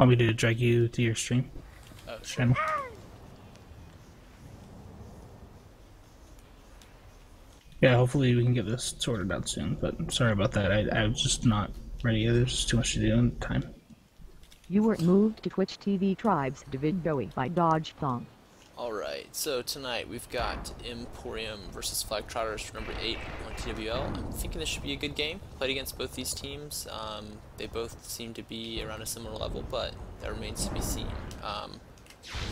Want me to drag you to your stream? Oh, sure. Channel? Yeah, hopefully we can get this sorted out soon, but sorry about that. I was just not ready. There's just too much to do in time. You were moved to Twitch TV Tribes David Bowie by Dodge Thong. Alright, so tonight we've got Emporium versus Flagtrotters for number 8 on TWL. I'm thinking this should be a good game. Played against both these teams. They both seem to be around a similar level, but that remains to be seen.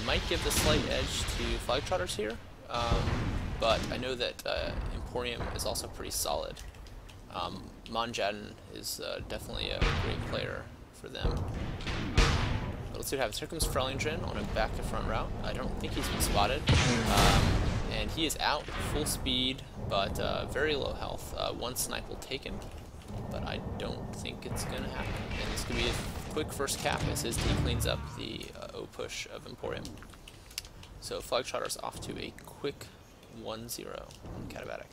Might give the slight edge to Flagtrotters here, but I know that Emporium is also pretty solid. Monjaden is definitely a great player for them. But let's see what happens. Here comes Frelingren on a back to front route. I don't think he's been spotted. And he is out full speed, but very low health. One snipe taken, but I don't think it's going to happen. And this could be a quick first cap as his team cleans up the O push of Emporium. So Flagtrotters off to a quick 1-0 on Catabatic.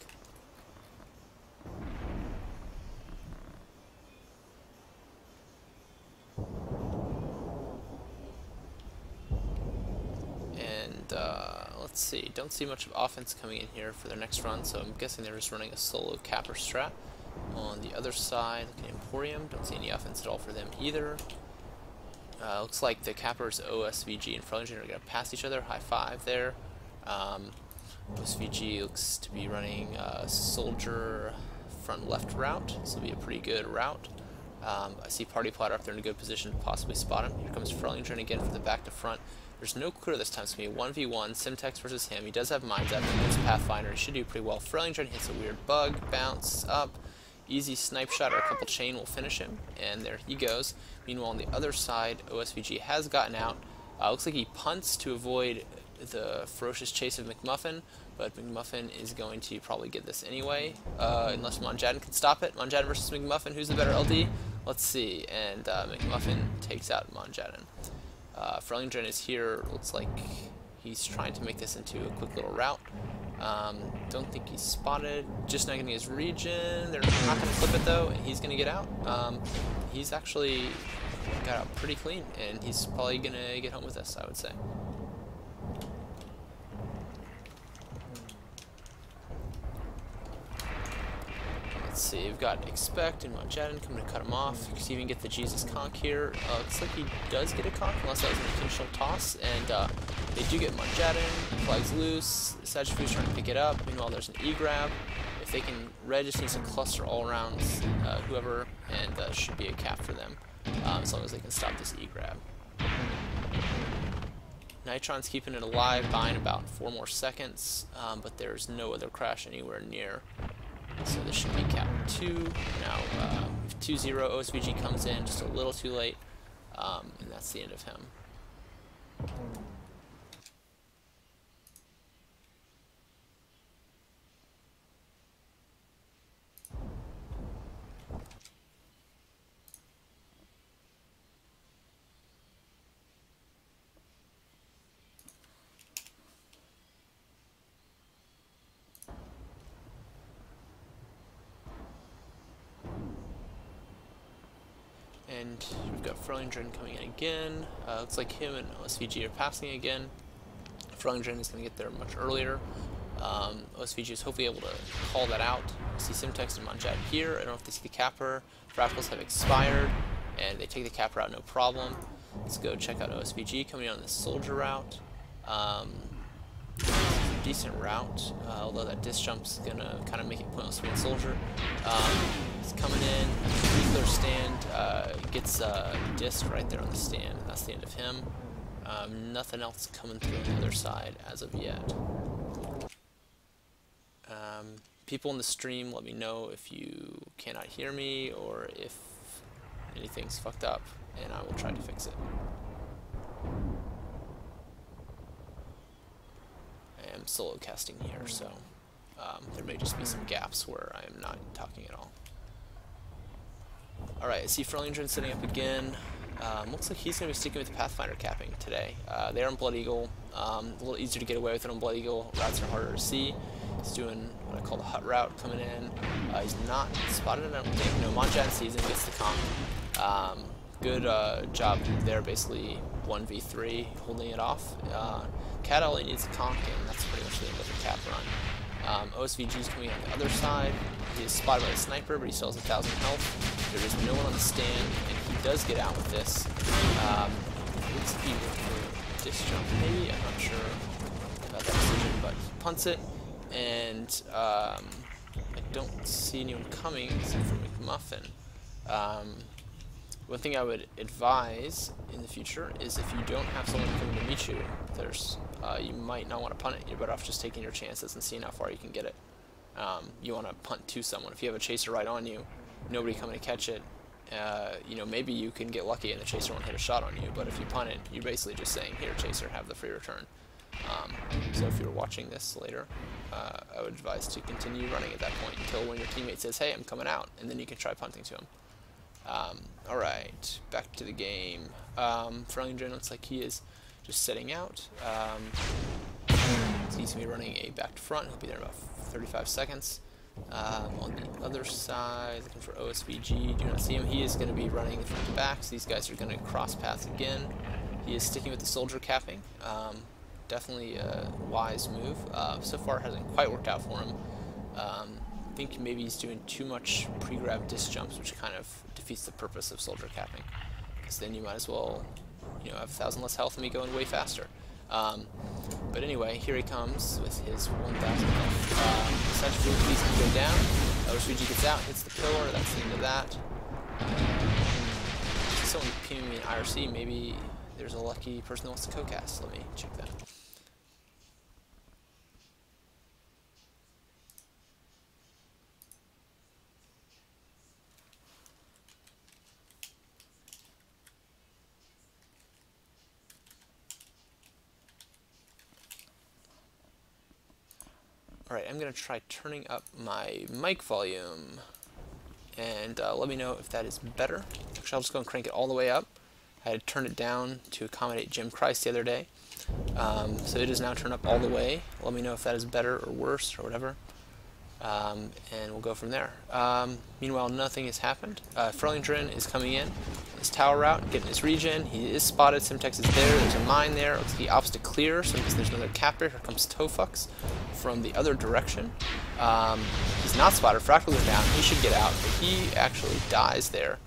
Let's see, don't see much of offense coming in here for their next run, so I'm guessing they're just running a solo capper strat. On the other side, looking at Emporium, don't see any offense at all for them either. Looks like the cappers OSVG and Frelingren are going to pass each other, high five there. OSVG looks to be running a soldier front left route, this will be a pretty good route. I see Party Plotter up there in a good position to possibly spot him. Here comes Frelingren again for the back to front. There's no clear this time. It's going to be a 1v1, Simtex versus him. He does have Minds Up against Pathfinder. He should do pretty well. Frelingren hits a weird bug, bounce up, easy snipe shot or a couple chain will finish him, and there he goes. Meanwhile, on the other side, OSVG has gotten out. Looks like he punts to avoid the ferocious chase of McMuffin, but McMuffin is going to probably get this anyway, unless Monjaden can stop it. Monjaden versus McMuffin, who's the better LD? Let's see, and McMuffin takes out Monjaden. Frelingren is here, looks like he's trying to make this into a quick little route. Don't think he's spotted, just not getting his region. They're not going to flip it though, and he's going to get out. He's actually got out pretty clean, and he's probably going to get home with this, I would say. Let's see, we've got Expect and Monjaden coming to cut him off. You can even get the Jesus Conk here. Looks like he does get a conk, unless that was an intentional toss. And they do get Monjaden, flags loose. Sagittarius trying to pick it up. Meanwhile, there's an E-grab. If they can, Red just needs to cluster all around whoever, and should be a cap for them, as long as they can stop this E-grab. Nitron's keeping it alive, buying about 4 more seconds, but there's no other crash anywhere near. So this should be cap 2. Now 2-0, OSVG comes in just a little too late, and that's the end of him. And we've got Frelingren coming in again. Looks like him and OSVG are passing again. Frelingren is going to get there much earlier. OSVG is hopefully able to call that out. I see Simtex and Monjaden here. I don't know if they see the capper. Fractals have expired, and they take the capper out no problem. Let's go check out OSVG coming on this soldier route. Decent route, although that disc jump's going to kind of make it pointless for the soldier. He's coming in, clear stand, gets disc right there on the stand, and that's the end of him. Nothing else coming through on the other side as of yet. People in the stream, let me know if you cannot hear me or if anything's fucked up, and I will try to fix it. I am solo casting here, so there may just be some gaps where I am not talking at all. Alright, I see Frelingren setting up again. Looks like he's going to be sticking with the Pathfinder capping today. They're on Blood Eagle. A little easier to get away with it on Blood Eagle. Routes are harder to see. He's doing what I call the hut route coming in. He's not spotted, I don't think. No, Monjaden sees him, gets the conk. good job there, basically 1v3, holding it off. Cat only needs a conk, and that's pretty much the end of the cap run. OSVG is coming on the other side. He is spotted by the sniper, but he still has 1,000 health. There is no one on the stand, and he does get out with this. Looks like he went for disc jump, maybe? I'm not sure about that decision, but he punts it, and I don't see anyone coming except for McMuffin. One thing I would advise in the future is if you don't have someone coming to meet you, you might not want to punt it. You're better off just taking your chances and seeing how far you can get it. You want to punt to someone. If you have a chaser right on you, nobody coming to catch it, you know, maybe you can get lucky and the chaser won't hit a shot on you, but if you punt it, you're basically just saying, here, chaser, have the free return. So if you're watching this later, I would advise to continue running at that point until when your teammate says, hey, I'm coming out, and then you can try punting to him. Alright, back to the game. Frellinger looks like he is just setting out. So he's going to be running a back to front. He'll be there in about 35 seconds. On the other side, looking for OSVG, do not see him. He is going to be running front to back, so these guys are going to cross paths again. He is sticking with the soldier capping. Definitely a wise move. So far it hasn't quite worked out for him. I think maybe he's doing too much pre-grab disc jumps, which kind of defeats the purpose of soldier capping, because then you might as well, you know, have 1,000 less health and be going way faster. But anyway, here he comes with his 1,000 health. Essentially, he's going to go down. OSVG gets out, hits the pillar. That's the end of that. Someone pinging me in IRC. Maybe there's a lucky person that wants to co-cast. Let me check that. Alright, I'm going to try turning up my mic volume, and let me know if that is better. Actually, I'll just go and crank it all the way up. I had turned it down to accommodate Jim Christ the other day, so it is now turned up all the way. Let me know if that is better or worse or whatever, and we'll go from there. Meanwhile, nothing has happened. Frellinger is coming in his tower route, getting his regen. He is spotted. Simtex is there. There's a mine there. Looks like he opts to clear, so because there's another captor. Here comes Tofux from the other direction. He's not spotted. Fractals are down. He should get out, but he actually dies there.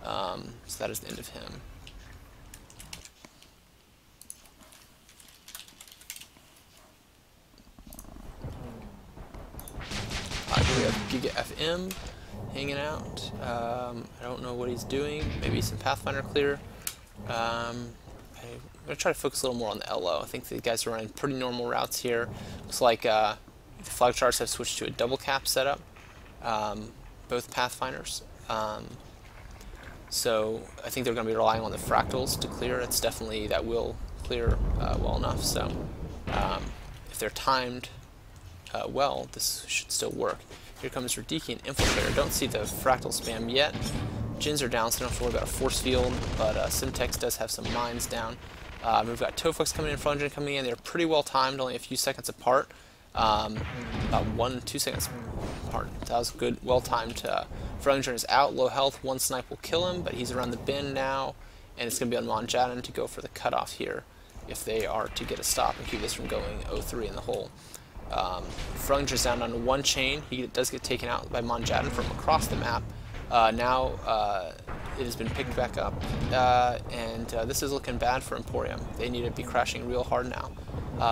So that is the end of him. Here we have Giga FM hanging out. I don't know what he's doing. Maybe some Pathfinder clear. I'm going to try to focus a little more on the LO. I think the guys are running pretty normal routes here. Looks like the Flagtrotters have switched to a double cap setup. Both Pathfinders. So I think they're going to be relying on the fractals to clear. It's definitely that will clear well enough. So if they're timed well, this should still work. Here comes Radiki and Infiltrator. Don't see the fractal spam yet. Jins are down, so don't have to worry about a force field, but Simtex does have some mines down. We've got Tofux coming in, Frellinger coming in. They're pretty well timed, only a few seconds apart. About 1-2 seconds apart. That was good, well timed. Frellinger is out, low health. One snipe will kill him, but he's around the bin now, and it's going to be on Monjaden to go for the cutoff here if they are to get a stop and keep this from going 0-3 in the hole. Frellinger's down on one chain. He does get taken out by Monjaden from across the map. Now it has been picked back up, and this is looking bad for Emporium. They need to be crashing real hard now.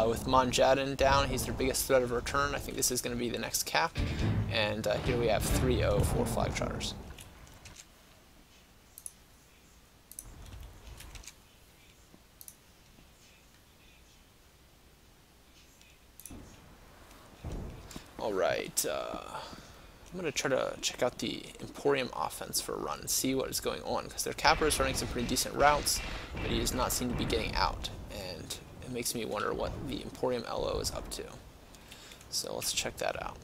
With Monjaden down, he's their biggest threat of return. I think this is going to be the next cap, and here we have 3-0 for Flagtrotters. Alright, I'm going to try to check out the Emporium offense for a run and see what is going on, because their capper is running some pretty decent routes, but he does not seem to be getting out, and it makes me wonder what the Emporium LO is up to. So let's check that out.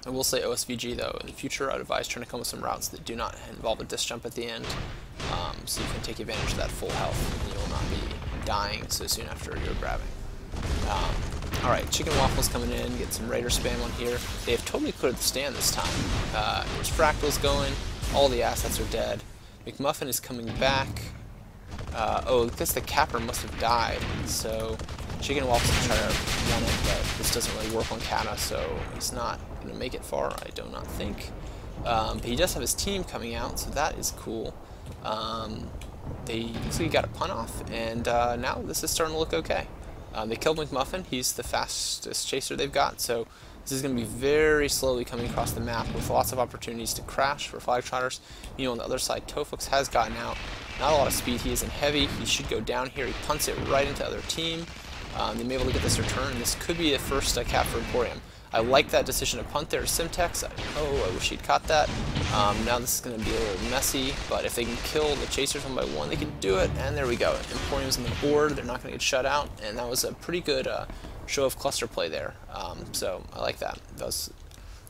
I will say OSVG though, in the future I'd advise trying to come with some routes that do not involve a disc jump at the end, so you can take advantage of that full health and you will not be dying so soon after you're grabbing. Alright, Chicken Waffles coming in, get some Raider spam on here. They have totally cleared the stand this time. There's Fractals going, all the assets are dead. McMuffin is coming back. Oh, I guess the capper must have died, so Chicken Waffles can try to run it, but this doesn't really work on Kata, so he's not going to make it far, I do not think. But he does have his team coming out, so that is cool. They looks like he got a punt off, and now this is starting to look okay. They killed McMuffin. He's the fastest chaser they've got, so this is going to be very slowly coming across the map with lots of opportunities to crash for Flagtrotters. You know, on the other side, Tofux has gotten out. Not a lot of speed. He isn't heavy. He should go down here. He punts it right into the other team. They may be able to get this return, and this could be a first cap for Emporium. I like that decision to punt there to Simtex. I wish he'd caught that. Now this is going to be a little messy, but if they can kill the chasers one by one, they can do it, and there we go. Emporium's on the board. They're not going to get shut out, and that was a pretty good show of cluster play there. So I like that.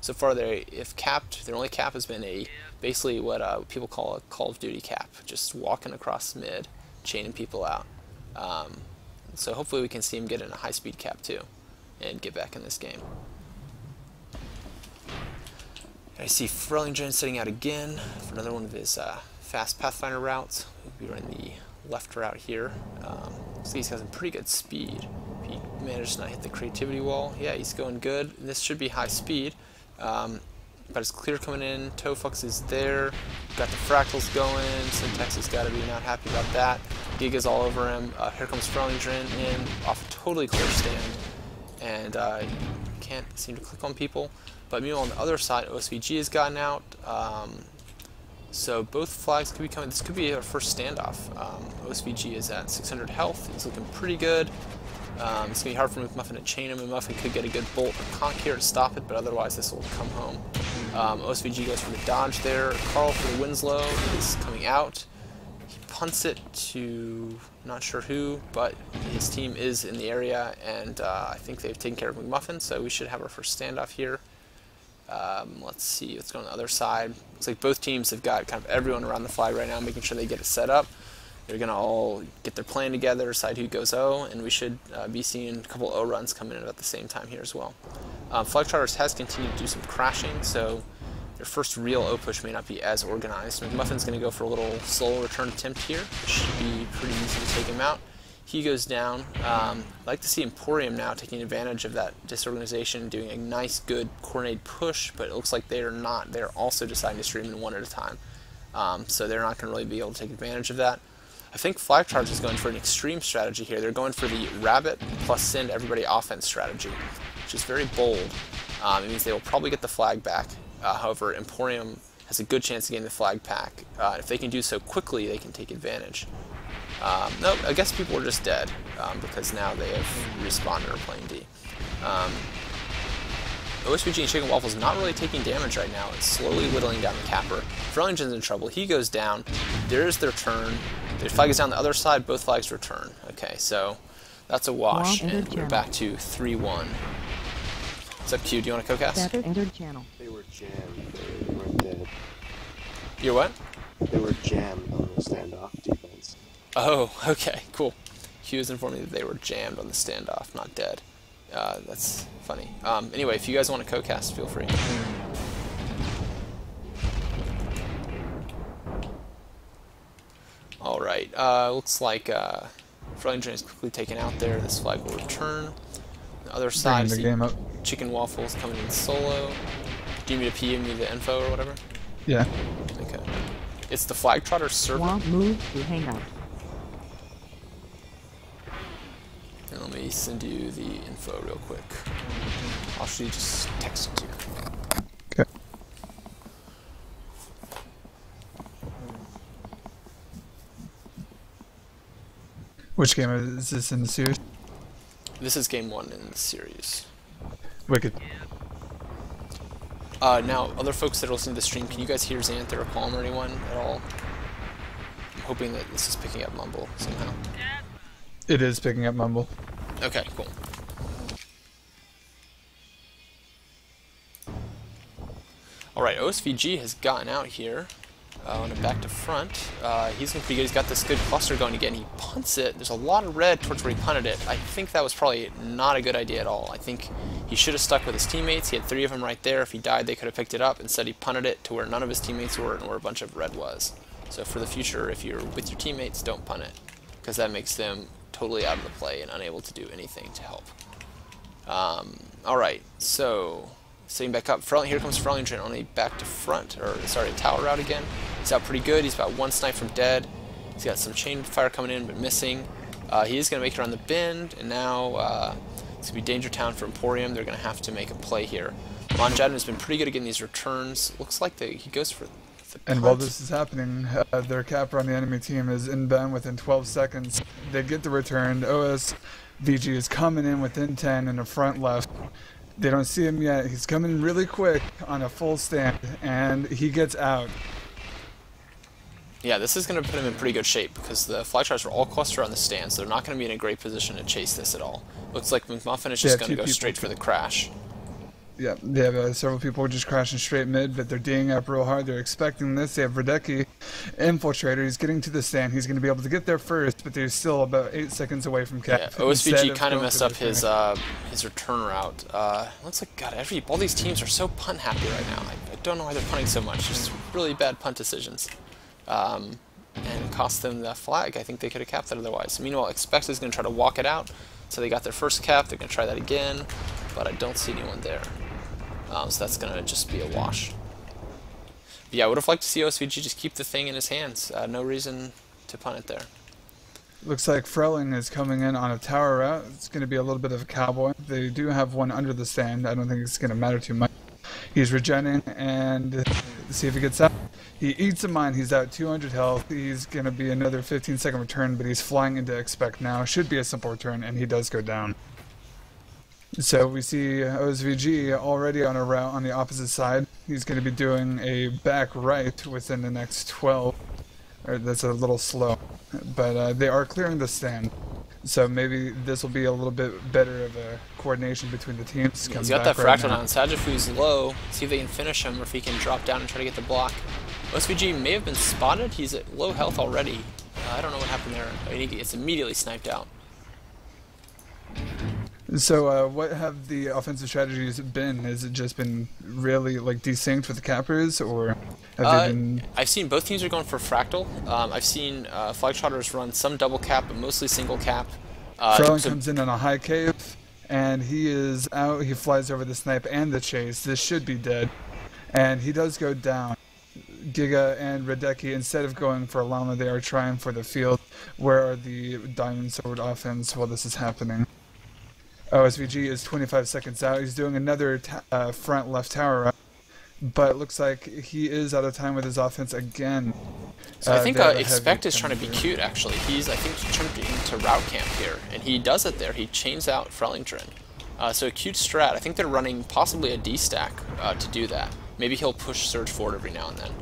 So far, if capped, their only cap has been basically what people call a Call of Duty cap, just walking across mid, chaining people out. So hopefully we can see him get in a high-speed cap too, and get back in this game. I see Frellinger sitting out again for another one of his fast Pathfinder routes. We'll be running the left route here. So he's got some pretty good speed. If he managed to not hit the creativity wall, yeah, he's going good. This should be high speed, but it's clear coming in. Tofux is there. Got the fractals going. Syntax has got to be not happy about that. Giga's all over him. Here comes Frellinger in off a totally clear stand, and can't seem to click on people. But meanwhile, on the other side, OSVG has gotten out, so both flags could be coming. This could be our first standoff. OSVG is at 600 health. He's looking pretty good. It's going to be hard for McMuffin to chain him. McMuffin could get a good bolt or conk here to stop it, but otherwise this will come home. OSVG goes for the dodge there. Carl for the Winslow is coming out. He punts it to not sure who, but his team is in the area, and I think they've taken care of McMuffin, so we should have our first standoff here. Let's see what's going on the other side. Looks like both teams have got kind of everyone around the flag right now, making sure they get it set up. They're going to all get their plan together, decide who goes O, and we should be seeing a couple O runs coming in at the same time here as well. Flagtrotters has continued to do some crashing, so their first real O push may not be as organized. McMuffin's going to go for a little slow return attempt here. It should be pretty easy to take him out. He goes down. I'd like to see Emporium now taking advantage of that disorganization, doing a nice, good, coordinated push, but it looks like they are not. They're also deciding to stream in one at a time. So they're not going to really be able to take advantage of that. I think Flagtrotters is going for an extreme strategy here. They're going for the rabbit plus send everybody offense strategy, which is very bold. It means they will probably get the flag back. However, Emporium has a good chance of getting the flag back. If they can do so quickly, they can take advantage. No, I guess people are just dead because now they have respawned and are playing D. OSVG and Chicken Waffles not really taking damage right now. It's slowly whittling down the capper. Frellinger's in trouble. He goes down. There's their turn. The flag is down the other side. Both flags return. Okay, so that's a wash, and we're back to 3-1. What's up, Q? Do you want to co-cast? Entered channel. They were jammed. They weren't dead. You're what? They were jammed on the standoff defense. Oh, okay, cool. Q is informing me that they were jammed on the standoff, not dead. That's funny. Anyway, if you guys want to co-cast, feel free. Alright, looks like Frellinger is quickly taken out there. This flag will return. The other side, the game up. Chicken Waffles coming in solo. Do you need me to PM me the info or whatever? Yeah. Okay. It's the Flagtrotters server. Want move to hangout. And let me send you the info real quick. I'll actually just text it to you. Okay. Which game is this in the series? This is game 1 in the series. Wicked. Now, other folks that are listening to the stream, can you guys hear Xanth or Palm or anyone at all? I'm hoping that this is picking up mumble somehow. It is picking up mumble. Okay, cool. Alright, OSVG has gotten out here. On a back to front. He's looking pretty good. He's got this good cluster going again. He punts it. There's a lot of red towards where he punted it. I think that was probably not a good idea at all. I think he should have stuck with his teammates. He had 3 of them right there. If he died, they could have picked it up. Instead, he punted it to where none of his teammates were and where a bunch of red was. So for the future, if you're with your teammates, don't punt it, because that makes them totally out of the play and unable to do anything to help. Alright, so setting back up. Here comes Frelington on a back to front, or sorry, tower route again. He's out pretty good. He's about one snipe from dead. He's got some chain fire coming in, but missing. He is going to make it around the bend, and now it's going to be danger town for Emporium. They're going to have to make a play here. Monjadin has been pretty good at getting these returns. Looks like he goes for the And punt. while this is happening, their capper on the enemy team is inbound within 12 seconds. They get the return. OSVG is coming in within 10 in the front left. They don't see him yet. He's coming really quick on a full stand, and he gets out. Yeah, this is going to put him in pretty good shape because the Flagtrotters are all clustered on the stand, so they're not going to be in a great position to chase this at all. Looks like McMuffin is just going to go straight for the crash. Yeah, they have several people just crashing straight mid, but they're D'ing up real hard. They're expecting this. They have Radecki, Infiltrator. He's getting to the stand. He's going to be able to get there first, but they're still about 8 seconds away from cap. Yeah, OSVG kind of messed up his return route. Looks like, God, all these teams are so punt happy right now. I don't know why they're punting so much. Just really bad punt decisions. And it cost them the flag. I think they could have capped that otherwise. Meanwhile, Expect is going to try to walk it out. So they got their first cap. They're going to try that again, but I don't see anyone there. So that's going to just be a wash. But yeah, I would have liked to see OSVG just keep the thing in his hands. No reason to punt it there. Looks like Frelling is coming in on a tower route. It's going to be a little bit of a cowboy. They do have one under the stand. I don't think it's going to matter too much. He's regenning, and see if he gets out. He eats a mine. He's out 200 health. He's going to be another 15-second return, but he's flying into Expect now. Should be a simple return, and he does go down. So we see OSVG already on a route on the opposite side. He's going to be doing a back right within the next 12. Or that's a little slow, but they are clearing the stand. So maybe this will be a little bit better of a coordination between the teams. He's got that fractal down. Sajafu's low. See if they can finish him, or if he can drop down and try to get the block. OSVG may have been spotted. He's at low health already. I don't know what happened there. I mean, he gets immediately sniped out. So what have the offensive strategies been? Has it just been really like desynced with the cappers, or have they been... I've seen both teams are going for fractal. I've seen Flagtrotters run some double cap, but mostly single cap. Frelling comes in on a high cave, and he is out. He flies over the snipe and the chase. This should be dead, and he does go down. Giga and Radecki, instead of going for Llama, they are trying for the field. Where are the Diamond Sword offense while this is happening? OSVG is 25 seconds out. He's doing another front left tower up, but it looks like he is out of time with his offense again. So I think Expect is trying to be cute, actually. I think he's trying to route camp here, and he does it there. He chains out Frelington. So a cute strat. I think they're running possibly a D-stack to do that. Maybe he'll push Surge forward every now and then.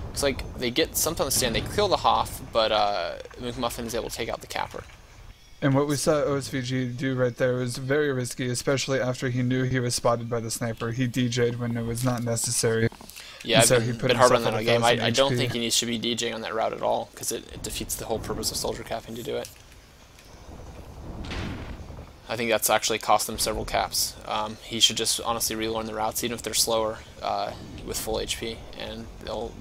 Looks like they get something on the stand. They kill the Hoff, but McMuffin is able to take out the capper. And what we saw OSVG do right there was very risky, especially after he knew he was spotted by the sniper. He DJ'd when it was not necessary. Yeah, so I've been hard on that all game. I don't think he needs to be DJing on that route at all, because it defeats the whole purpose of soldier capping to do it. I think that's actually cost them several caps. He should just honestly relearn the routes, even if they're slower, with full HP, and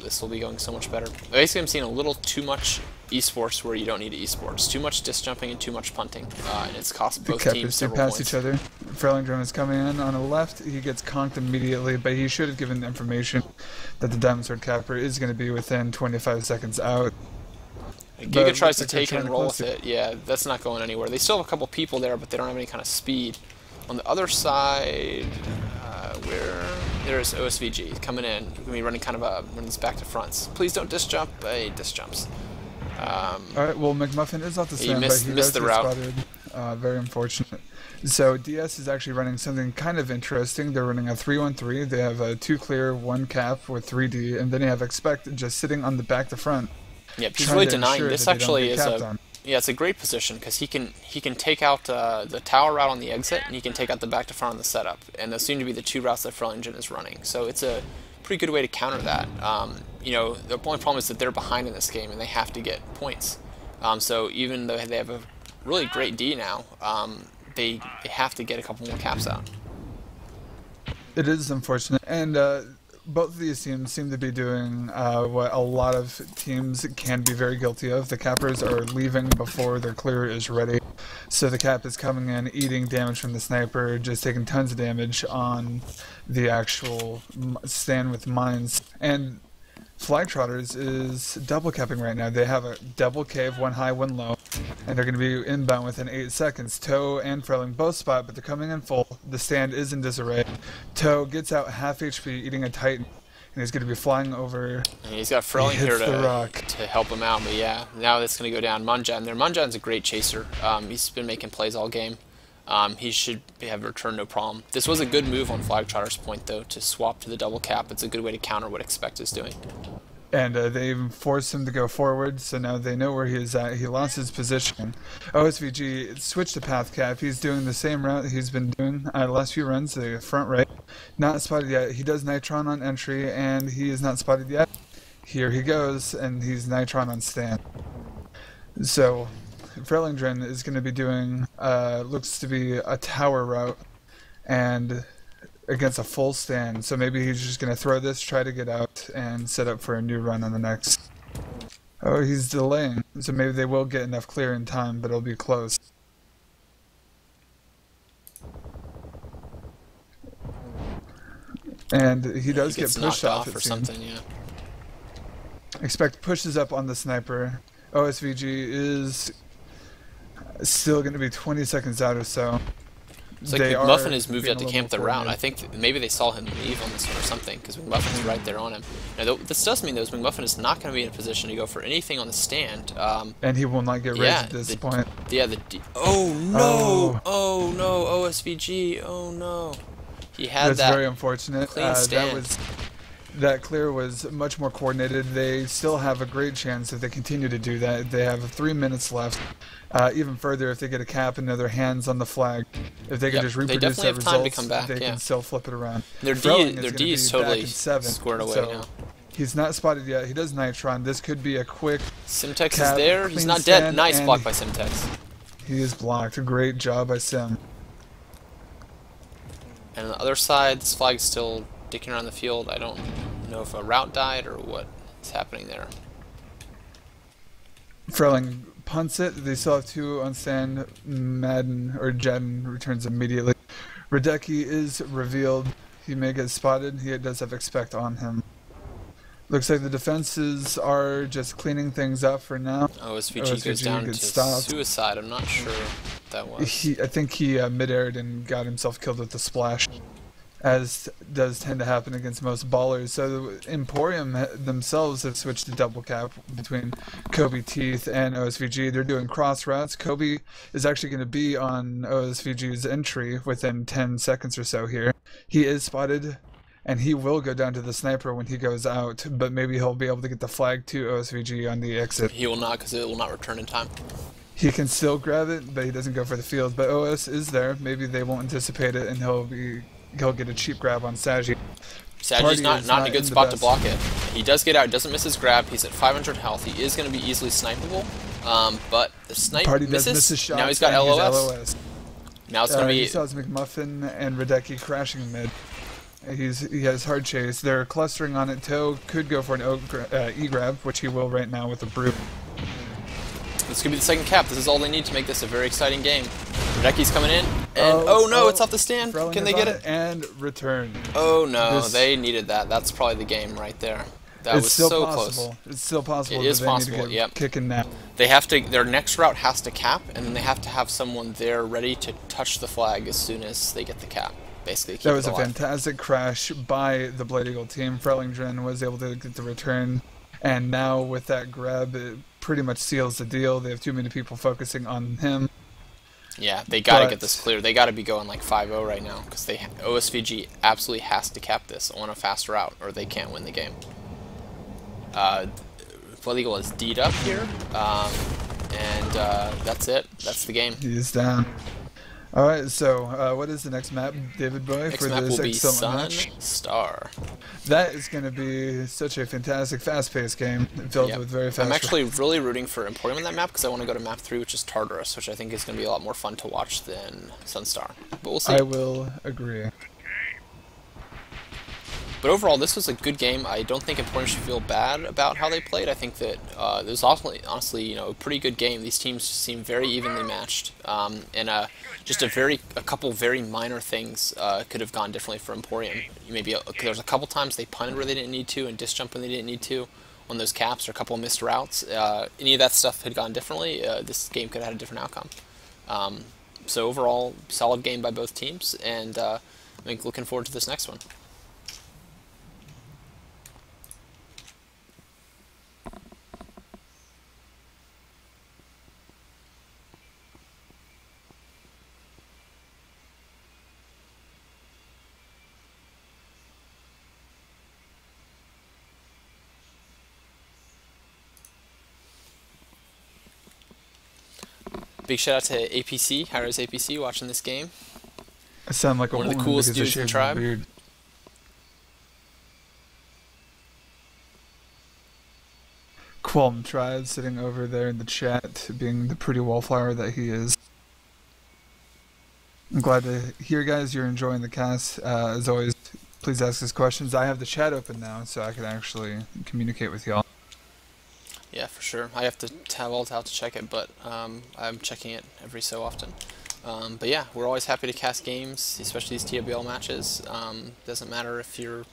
this will be going so much better. Basically, I'm seeing a little too much esports where you don't need esports. Too much disc jumping and too much punting, and it's cost both teams several past points. each other. Frelington is coming in on the left. He gets conked immediately, but he should have given the information that the Diamond Sword capper is going to be within 25 seconds out. Giga tries to take it and roll with it. Yeah, that's not going anywhere. They still have a couple people there, but they don't have any kind of speed. On the other side, where there's OSVG coming in. He's going to be running kind of one of these back to fronts. Please don't disc jump. He disc jumps. Alright, well, McMuffin is off the stand, but he missed the route. Spotted. Very unfortunate. So DS is actually running something kind of interesting. They're running a 3-1-3. They have 2 clear, 1 cap with 3D, and then they have Expect just sitting on the back to front. Yeah, he's really denying. This actually is it's a great position because he can take out the tower route on the exit, and he can take out the back to front on the setup, and those seem to be the 2 routes that Frelington is running. So it's a pretty good way to counter that. You know, the only problem is that they're behind in this game, and they have to get points. So even though they have a really great D now, they have to get a couple more caps out. It is unfortunate, and both of these teams seem to be doing what a lot of teams can be very guilty of. The cappers are leaving before their clear is ready. So the cap is coming in, eating damage from the sniper, just taking tons of damage on the actual stand with mines. And Flagtrotters is double capping right now. They have a double cave, one high, one low, and they're going to be inbound within 8 seconds. Toe and Frelling both spot, but they're coming in full. The stand is in disarray. Toe gets out half HP, eating a Titan, and he's going to be flying over. And he's got Frelling here to help him out, but yeah, now it's going to go down. Munjan there. Munjan's a great chaser. He's been making plays all game. He should have returned no problem. This was a good move on Flagtrotter's point, though, to swap to the double cap. It's a good way to counter what Expect is doing. And they even forced him to go forward, so now they know where he is at. He lost his position. OSVG switched to path cap. He's doing the same route he's been doing the last few runs, the front right. Not spotted yet. He does Nitron on entry, and he is not spotted yet. Here he goes, and he's Nitron on stand. So Frelingdren is going to be doing, looks to be a tower route, and against a full stand. So maybe he's just going to throw this, try to get out, and set up for a new run on the next. Oh, he's delaying. So maybe they will get enough clear in time, but it'll be close. And he does get pushed off or something, yeah. Expect pushes up on the sniper. OSVG is still going to be 20 seconds out or so. It's like McMuffin has moved out to camp the round. I think maybe they saw him leave on this one or something, because McMuffin's right there on him. Now, this does mean, though, McMuffin is not going to be in a position to go for anything on the stand. And he will not get raised at this point. Yeah, oh, no! Oh, no, OSVG, oh, no. He had That's very unfortunate. Clean stand. That clear was much more coordinated. They still have a great chance if they continue to do that. They have 3 minutes left. Even further, if they get a cap and their hands on the flag, if they can just reproduce that result, they can still flip it around. Their D is totally squared away now. He's not spotted yet. He does Nitron. This could be a quick Simtex is there. He's not dead. Nice block by Simtex. He is blocked. A great job by Sim. And on the other side, this flag is still dicking around the field. I don't know if a route died or what's happening there. Frelling punts it. They still have two on stand. Madden or Jedden returns immediately. Radecki is revealed. He may get spotted. He does have Expect on him. Looks like the defenses are just cleaning things up for now. OSVG goes down to suicide. I'm not sure what that was. I think he mid-aired and got himself killed with the splash, as does tend to happen against most ballers. So Emporium themselves have switched to double cap between Kobe Teeth and OSVG. They're doing cross routes. Kobe is actually going to be on OSVG's entry within 10 seconds or so here. He is spotted, and he will go down to the sniper when he goes out, but maybe he'll be able to get the flag to OSVG on the exit. He will not, because it will not return in time. He can still grab it, but he doesn't go for the field. But OS is there. Maybe they won't anticipate it, and he'll get a cheap grab on Saji. Saji's not in a good spot to block it. He does get out, doesn't miss his grab. He's at 500 health. He is going to be easily snipeable, but the snipe misses. Now he's got LOS. Now it's going to be... He still has McMuffin and Radecki crashing mid. He has hard chase. They're clustering on it. Toe could go for an E grab, which he will right now with the brute. This could be the second cap. This is all they need to make this a very exciting game. Radecki's coming in, and oh no, it's off the stand. Can they get it? And return. Oh no, they needed that. That's probably the game right there. That was so close. It's still possible. It is possible. Yep. Kicking now. They have to. Their next route has to cap, and then they have to have someone there ready to touch the flag as soon as they get the cap. Basically, that was a fantastic crash by the Blade Eagle team. Frelingdren was able to get the return, and now with that grab, it pretty much seals the deal. They have too many people focusing on him. Yeah, they got to get this clear. They got to be going like 5-0 right now, because OSVG absolutely has to cap this on a fast route, or they can't win the game. Blade Eagle is D'd up here, and that's it. That's the game. He's down. All right, so what is the next map, David Boy, for this excellent match? Star. That is going to be such a fantastic, fast-paced game filled with very fast. I'm actually really rooting for Emporium on that map because I want to go to map 3, which is Tartarus, which I think is going to be a lot more fun to watch than Sunstar. But we'll see. I will agree. But overall, this was a good game. I don't think Emporium should feel bad about how they played. I think that it was honestly, you know, a pretty good game. These teams seem very evenly matched, and just a couple very minor things could have gone differently for Emporium. Maybe there's a couple times they punted where they didn't need to and disc jumped when they didn't need to on those caps, or a couple of missed routes. Any of that stuff had gone differently, this game could have had a different outcome. So overall, solid game by both teams, and I think looking forward to this next one. Big shout out to APC, Harrow's APC, watching this game. I sound like a One of the woman coolest because I dudes in the shaved my tribe. beard. Qualm Tribe sitting over there in the chat, being the pretty wallflower that he is. I'm glad to hear, guys, you're enjoying the cast. As always, please ask us questions. I have the chat open now, so I can actually communicate with y'all. Yeah, for sure. I have to have all out to check it, but I'm checking it every so often. But yeah, we're always happy to cast games, especially these TWL matches. Doesn't matter if you're,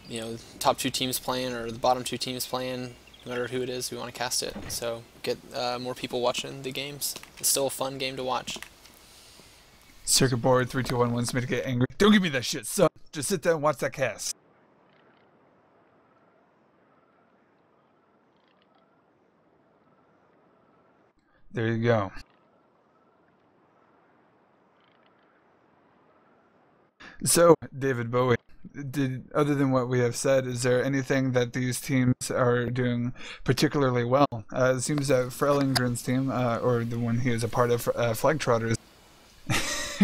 you know, top 2 teams playing or the bottom 2 teams playing. No matter who it is, we want to cast it. So get more people watching the games. It's still a fun game to watch. Circuit board 3211 wants me to get angry. Don't give me that shit, son. Just sit there and watch that cast. There you go. So, David Bowie, other than what we have said, is there anything that these teams are doing particularly well? It seems that Frelingren's team, or the one he is a part of, Flagtrotters,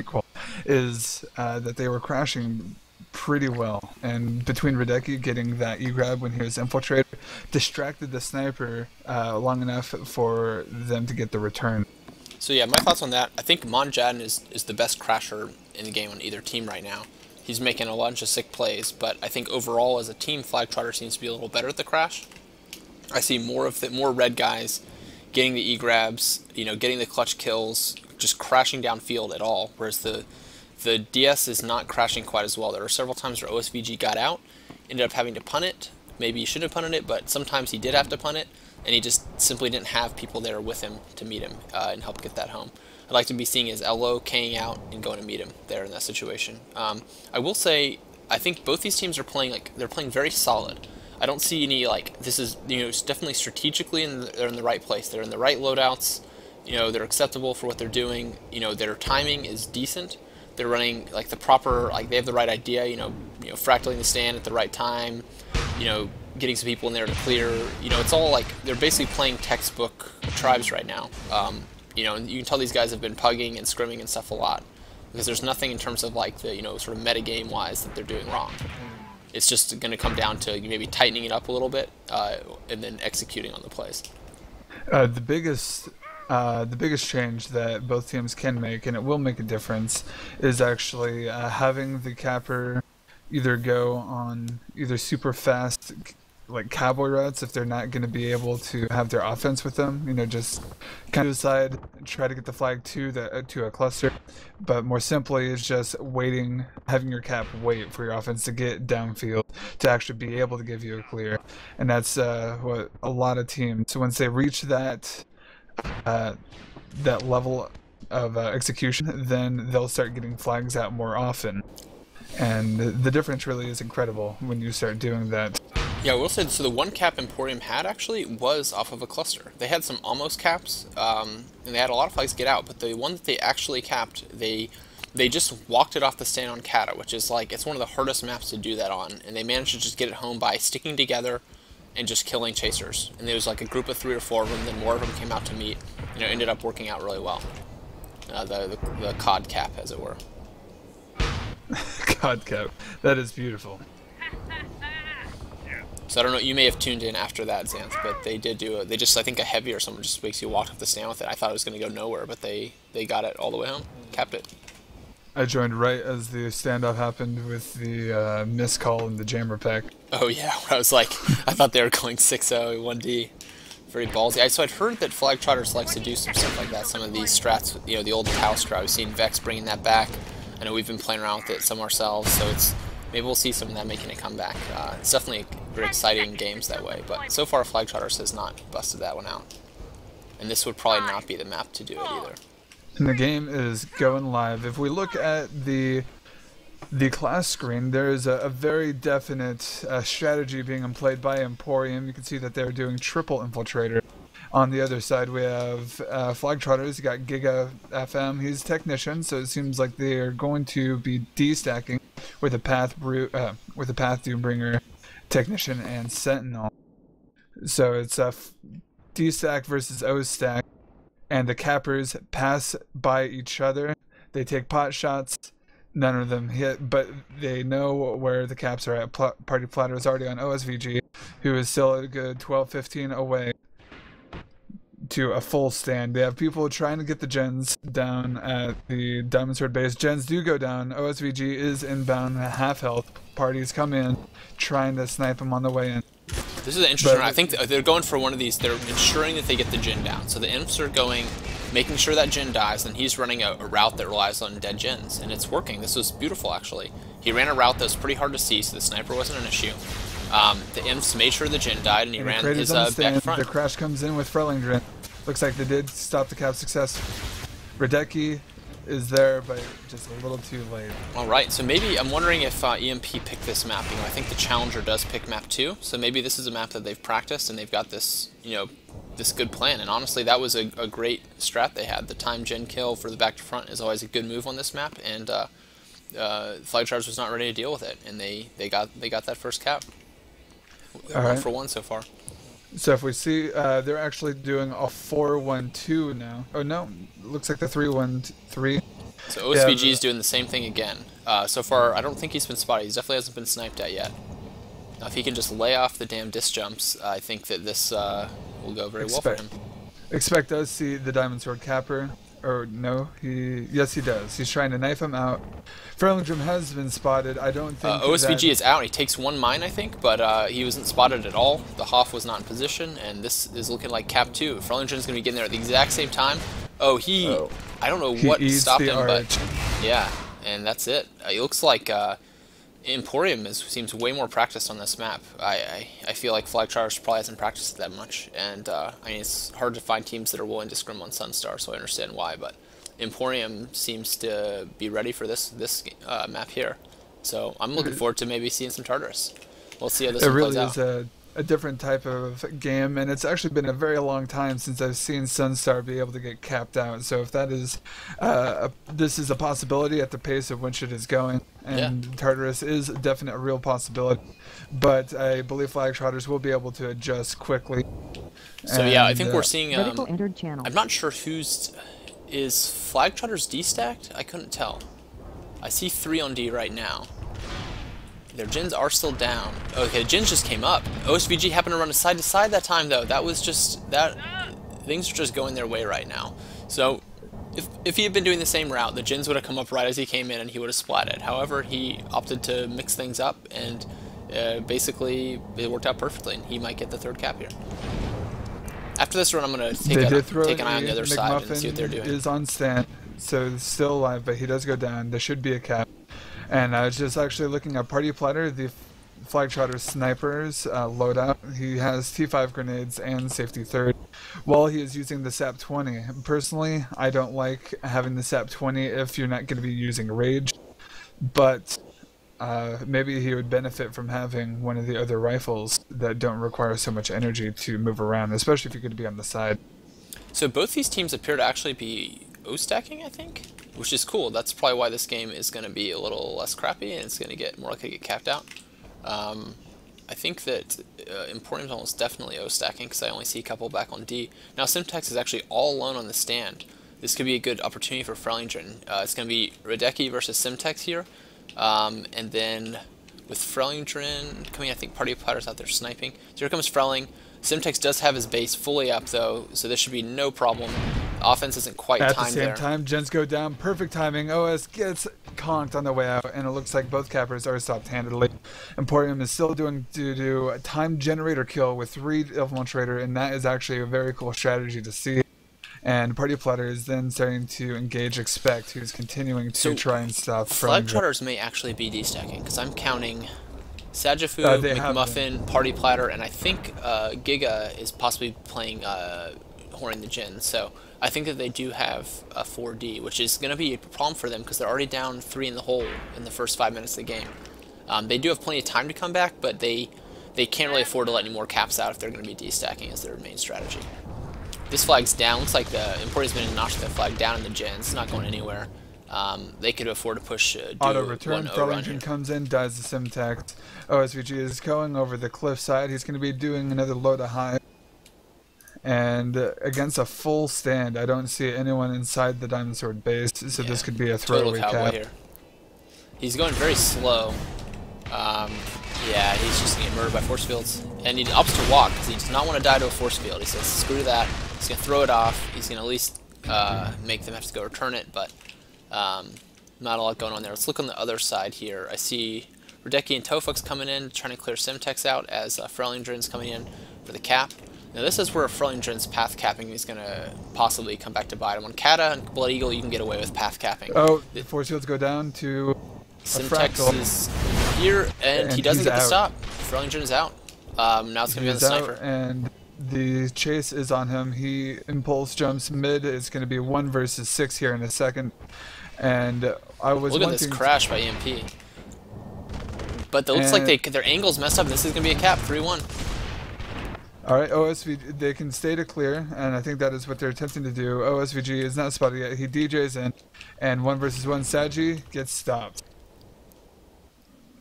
cool, is that they were crashing pretty well. And between Radecki getting that E-grab when he was infiltrator, distracted the sniper long enough for them to get the return. So yeah, my thoughts on that. I think Monjadin is the best crasher in the game on either team right now. He's making a bunch of sick plays, but I think overall as a team, Flagtrotter seems to be a little better at the crash. I see more red guys getting the E-grabs, you know, getting the clutch kills, just crashing downfield at all, whereas the DS is not crashing quite as well. There are several times where OSVG got out, ended up having to punt it. Maybe he shouldn't have punted it, but sometimes he did have to punt it, and he just simply didn't have people there with him to meet him and help get that home. I'd like to be seeing his LO K'ing out and going to meet him there in that situation. I will say, I think both these teams are playing they're playing very solid. I don't see any this is, you know, it's definitely strategically they're in the right place. They're in the right loadouts. You know, they're acceptable for what they're doing. You know, their timing is decent. They're running the proper, they have the right idea. You know, fractaling the stand at the right time. You know, getting some people in there to clear. You know, it's all they're basically playing textbook tribes right now. You know, and you can tell these guys have been pugging and scrimming and stuff a lot, because there's nothing in terms of the, you know, sort of metagame wise that they're doing wrong. It's just going to come down to maybe tightening it up a little bit and then executing on the plays. The biggest change that both teams can make, and it will make a difference, is actually having the capper either go on either super fast cowboy routes if they're not going to be able to have their offense with them, you know, just kind of aside, try to get the flag to a cluster, but more simply is just waiting, having your cap wait for your offense to get downfield to actually be able to give you a clear. And that's what a lot of teams, once they reach that level of execution, then they'll start getting flags out more often. And the difference really is incredible when you start doing that. Yeah, I will say, so the one cap Emporium had actually was off of a cluster. They had some almost caps, and they had a lot of flags get out, but the one that they actually capped, they just walked it off the stand on Kata, which is it's one of the hardest maps to do that on, and they managed to just get it home by sticking together and just killing chasers. And there was a group of 3 or 4 of them, then more of them came out to meet, and it ended up working out really well. The COD cap, as it were. COD cap. That is beautiful. So I don't know, you may have tuned in after that, Xanth, but they did do I think a heavy or something just makes you walk off the stand with it. I thought it was going to go nowhere, but they got it all the way home, capped it. I joined right as the standoff happened with the miss call and the jammer pack. Oh yeah, I was like, I thought they were going 6-0 1D. Very ballsy. So I'd heard that Flagtrotters likes to do some stuff like that. Some of these strats, you know, the old cow strat. We've seen Vex bringing that back. I know we've been playing around with it some ourselves, so it's maybe we'll see some of that making a comeback. It's definitely very exciting games that way, but so far Flagtrotters has not busted that one out. And this would probably not be the map to do it either. And the game is going live. If we look at the class screen, there is a very definite strategy being employed by Emporium. You can see that they're doing triple infiltrator. On the other side, we have Flagtrotters. You got Giga FM. He's technician, so it seems like they are going to be destacking with a path Doombringer, technician, and sentinel. So it's a D-stack versus O-stack, and the cappers pass by each other. They take pot shots. None of them hit, but they know where the caps are at. Party Platter is already on OSVG, who is still a good 12-15 away to a full stand. They have people trying to get the gens down at the Diamond Sword base. Gens do go down. OSVG is inbound, half health. Parties come in, trying to snipe them on the way in. This is interesting. I think they're going for one of these. They're ensuring that they get the gen down. So the imps are going, making sure that gen dies, and he's running a route that relies on dead gens, and it's working. This was beautiful, actually. He ran a route that was pretty hard to see, so the sniper wasn't an issue. The imps made sure the gen died, and he ran his back front. The crash comes in with Frelingdren. Looks like they did stop the cap success. Radecki is there, but just a little too late. All right, so maybe I'm wondering if EMP picked this map. You know, I think the Challenger does pick map 2, so maybe this is a map that they've practiced and they've got this, you know, this good plan. And honestly, that was a great strat they had. The time gen kill for the back to front is always a good move on this map, and Flagtrotters was not ready to deal with it, and they got that first cap. They're 1 for 1 so far. So if we see, they're actually doing a 4-1-2 now. Oh no, looks like the 3-1-3. So OSVG is doing the same thing again. So far, I don't think he's been spotted. He definitely hasn't been sniped at yet. Now, if he can just lay off the damn disc jumps, I think that this will go very well for him. Expect does see the Diamond Sword capper. Or no, yes he does. He's trying to knife him out. Frelingdren has been spotted. I don't think OSVG is out. He takes 1 mine, I think, but he wasn't spotted at all. The Hoff was not in position, and this is looking like cap 2. Frelingdren's going to be getting there at the exact same time. I don't know what stopped him, but yeah, and that's it. It looks like Emporium seems way more practiced on this map. I feel like Flagtrotters probably hasn't practiced it that much, and I mean, it's hard to find teams that are willing to scrim on Sunstar, so I understand why, but Emporium seems to be ready for this map here. So I'm looking forward to maybe seeing some Tartarus. We'll see how this one plays out. It really is a different type of game, and it's actually been a very long time since I've seen Sunstar be able to get capped out. So if that is, this is a possibility at the pace at which it is going, and Tartarus is a definite real possibility. But I believe Flagtrotters will be able to adjust quickly. So yeah, I think we're seeing. Entered channel. I'm not sure is Flagtrotters D-stacked? I couldn't tell. I see 3 on D right now. Their gens are still down. Okay, the gens just came up. OSVG happened to run side to side that time, though. That was just things are just going their way right now. So if he had been doing the same route, the gens would have come up right as he came in, and he would have splatted. However, he opted to mix things up, and basically it worked out perfectly, and he might get the 3rd cap here. After this run, I'm going to take an eye on the other side and see what they're doing. Is on stand, so still alive, but he does go down. There should be a cap. And I was just actually looking at Party Platter, the Flagtrotter snipers loadout. He has T5 grenades and safety 3rd, while he is using the SAP 20. Personally, I don't like having the SAP 20 if you're not going to be using Rage, but maybe he would benefit from having one of the other rifles that don't require so much energy to move around, especially if you're going to be on the side. So both these teams appear to actually be O-stacking, I think, which is cool. That's probably why this game is going to be a little less crappy, and it's going to get more likely to get capped out. I think that Emporium's almost definitely O-stacking, because I only see a couple back on D. Now Simtex is actually all alone on the stand. This could be a good opportunity for Frelingdren. It's going to be Radecki versus Simtex here, and then with Frelingdren coming, I think Party Platter's out there sniping. So here comes Freling. Simtex does have his base fully up, though, so this should be no problem. Offense isn't quite timed there. At the same time, gens go down. Perfect timing. OS gets conked on the way out, and it looks like both cappers are stopped handedly. Emporium is still doing to do a time generator kill with 3 Infiltrator, and that is actually a very cool strategy to see. And Party Plotter is then starting to engage Expect, who's continuing to try and stop Flagtrotters may actually be destacking, because I'm counting Sajafu, McMuffin, Party Platter, and I think Giga is possibly playing Horning the Jinn. So I think that they do have a 4D, which is going to be a problem for them because they're already down 3 in the hole in the first 5 minutes of the game. They do have plenty of time to come back, but they can't really afford to let any more caps out if they're going to be destacking as their main strategy. This flag's down. Looks like the Emporium's been notching that flag down in the Jinn. It's not going anywhere. They could afford to push auto return. Frellinger comes in, dies the Simtax. OSVG is going over the cliff side. He's going to be doing another low to high. And against a full stand, I don't see anyone inside the Diamond Sword base, so this could be a throwaway cap. Here. He's going very slow. Yeah, he's just going to get murdered by force fields. And he opts to walk because he does not want to die to a force field. He says, screw that. He's going to throw it off. He's going to at least make them have to go return it, but not a lot going on there. Let's look on the other side here. I see Radecki and Tofux coming in, trying to clear Simtex out as Frelingdrin's coming in for the cap. Now this is where Frelingdrin's path capping is going to possibly come back to bite him. On Kata and Blood Eagle, you can get away with path capping. Oh, the force fields go down to Simtex is here, and he doesn't get the stop. Frelingdrin is out. Now it's going to be on the sniper. And the chase is on him. He impulse jumps mid. It's going to be 1 versus 6 here in a second. And I was look at this crash by EMP. But it looks like their angle's messed up. This is going to be a cap, 3-1. Alright, OSVG, they can stay to clear, and I think that is what they're attempting to do. OSVG is not spotted yet. He DJs in, and 1 versus 1 Saji gets stopped.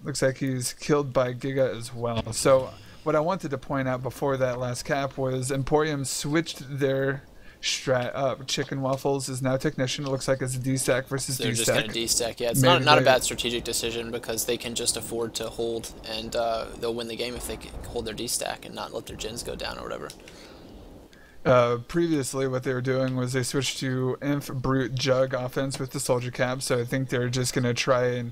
Looks like he's killed by Giga as well. So what I wanted to point out before that last cap was Emporium switched their strat up. Chicken Waffles is now Technician. It looks like it's D-stack versus D-stack. They're just going to D-stack. Yeah, it's not a bad strategic decision because they can just afford to hold, and they'll win the game if they can hold their D-stack and not let their Jins go down or whatever. Previously, what they were doing was they switched to Inf, Brute, Jug offense with the Soldier Cap, so I think they're just going to try and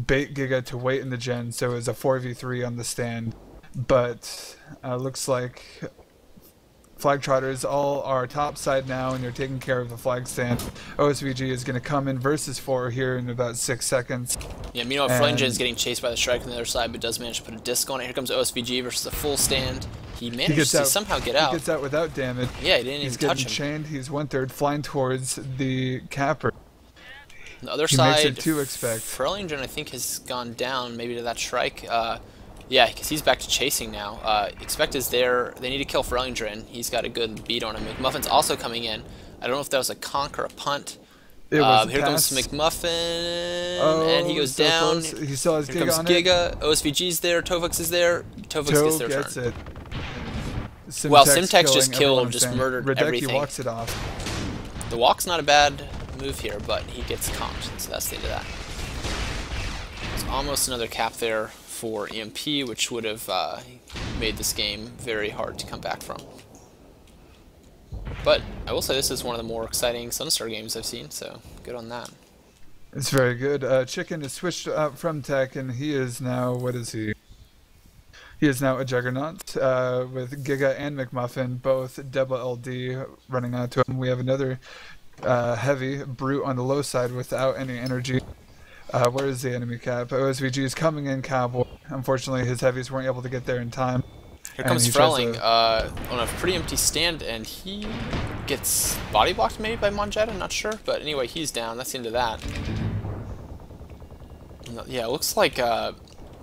bait Giga to wait in the gen, so it was a 4v3 on the stand. But looks like Flagtrotters all are top side now, and they're taking care of the flag stand. OSVG is going to come in versus 4 here in about 6 seconds. Yeah, meanwhile, Frellinger is getting chased by the strike on the other side, but does manage to put a disc on it. Here comes OSVG versus a full stand. He manages to somehow get out. He gets out without damage. Yeah, he didn't even touch him. He's getting chained. He's 1/3 flying towards the capper. On the other side, makes it 2 Expect. Frellinger, I think, has gone down maybe to that strike. Yeah, because he's back to chasing now. Expect is there. They need to kill Frellinger. He's got a good beat on him. McMuffin's also coming in. I don't know if that was a conk or a punt. It was here comes McMuffin, and he goes down. Close. He still has here Giga comes on Giga. OSVG's there. Tofux is there. Tofux gets their turn. Simtex well, Simtex just killed, just murdered Radecki everything. walks it off. The walk's not a bad move here, but he gets conked, so that's the end of that. It's almost another cap there for EMP, which would have made this game very hard to come back from. But I will say this is one of the more exciting Sunstar games I've seen, so good on that. It's very good. Chicken is switched out from tech, and he is now, what is he? He is now a Juggernaut with Giga and McMuffin, both double LD running out to him. We have another heavy Brute on the low side without any energy. Where is the enemy cap? OSVG is coming in Cowboy. Unfortunately, his heavies weren't able to get there in time. Here comes Frelling on a pretty empty stand, and he gets body blocked maybe by Monjetta, I'm not sure. But anyway, he's down. That's the end of that. Yeah, it looks like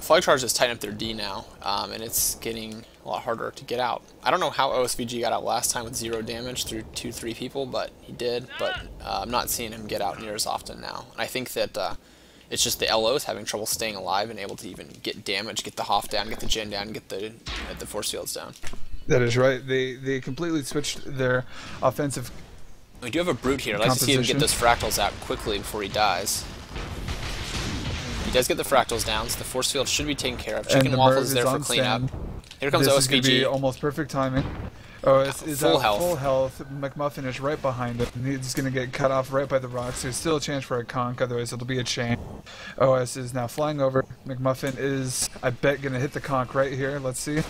Flagtrotters has tightened up their D now, and it's getting a lot harder to get out. I don't know how OSVG got out last time with 0 damage through 2-3 people, but he did. But I'm not seeing him get out near as often now. And I think that it's just the LOs having trouble staying alive and able to even get damage, get the Hoff down, get the Jin down, get the force fields down. That is right. They completely switched their offensive. We do have a Brute here. I'd like to see him get those fractals out quickly before he dies. He does get the fractals down, so the force field should be taken care of. Chicken Waffle is there for cleanup. Here comes this OSVG. Is gonna be almost perfect timing. OS is Full out health. full health. McMuffin is right behind him. He's going to get cut off right by the rocks. There's still a chance for a conk, otherwise it'll be a chain. OS is now flying over. McMuffin is, I bet, going to hit the conk right here. Let's see.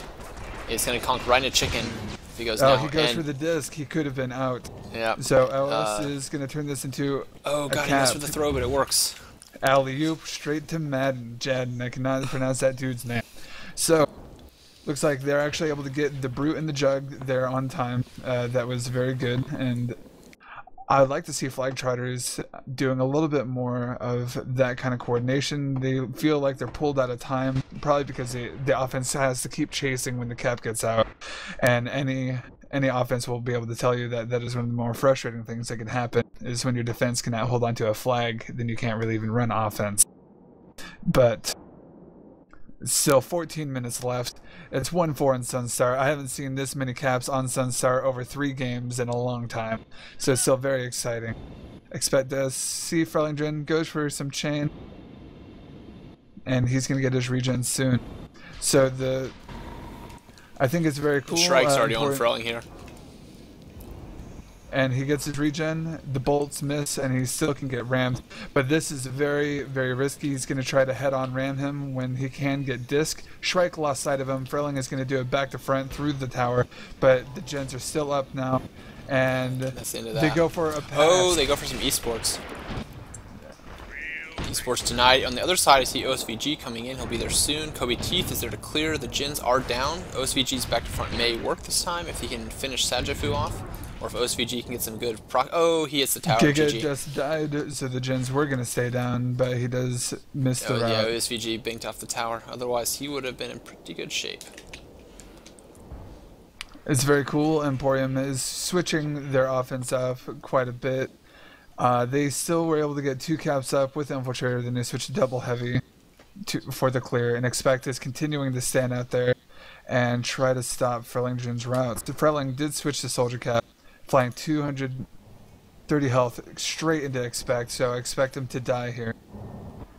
He's going to conk right into chicken if he goes Oh, now. he goes and, for the disc. He could have been out. Yeah. So OS is going to turn this into Oh, a God, he cap. goes for the throw, but it works. Alley-oop straight to Madden. I cannot pronounce that dude's name. So, looks like they're actually able to get the Brute and the Jug there on time. That was very good, and I'd like to see Flagtrotters doing a little bit more of that kind of coordination. They feel like they're pulled out of time, probably because the offense has to keep chasing when the cap gets out, and any offense will be able to tell you that that is one of the more frustrating things that can happen, is when your defense cannot hold onto a flag, then you can't really even run offense. But still 14 minutes left. It's 1-4 in Sunstar. I haven't seen this many caps on Sunstar over 3 games in a long time, so it's still very exciting. Expect to see Frellingren goes for some chain, and he's going to get his regen soon. So I think it's very cool. The Shrike's already on Frelling here. And he gets his regen, the bolts miss, and he still can get rammed. But this is very, very risky. He's going to try to head-on ram him when he can get disc. Shrike lost sight of him. Frelling is going to do it back to front through the tower, but the gens are still up now. And That's the end of that. they go for a pass. Oh, they go for some esports. Esports tonight. On the other side, I see OSVG coming in. He'll be there soon. Kobe Teeth is there to clear. The gens are down. OSVG's back to front may work this time if he can finish Sajafu off. Or if OSVG can get some good proc. Oh, he hits the tower. Giga GG. just died, so the gens were going to stay down, but he does miss the route. Yeah, OSVG banked off the tower. Otherwise, he would have been in pretty good shape. It's very cool. Emporium is switching their offense up quite a bit. They still were able to get 2 caps up with Infiltrator, then they switched to double heavy for the clear, and Expect is continuing to stand out there and try to stop Frellingren's routes. Frelling did switch to Soldier Cap, flying 230 health straight into Expect, so I expect him to die here.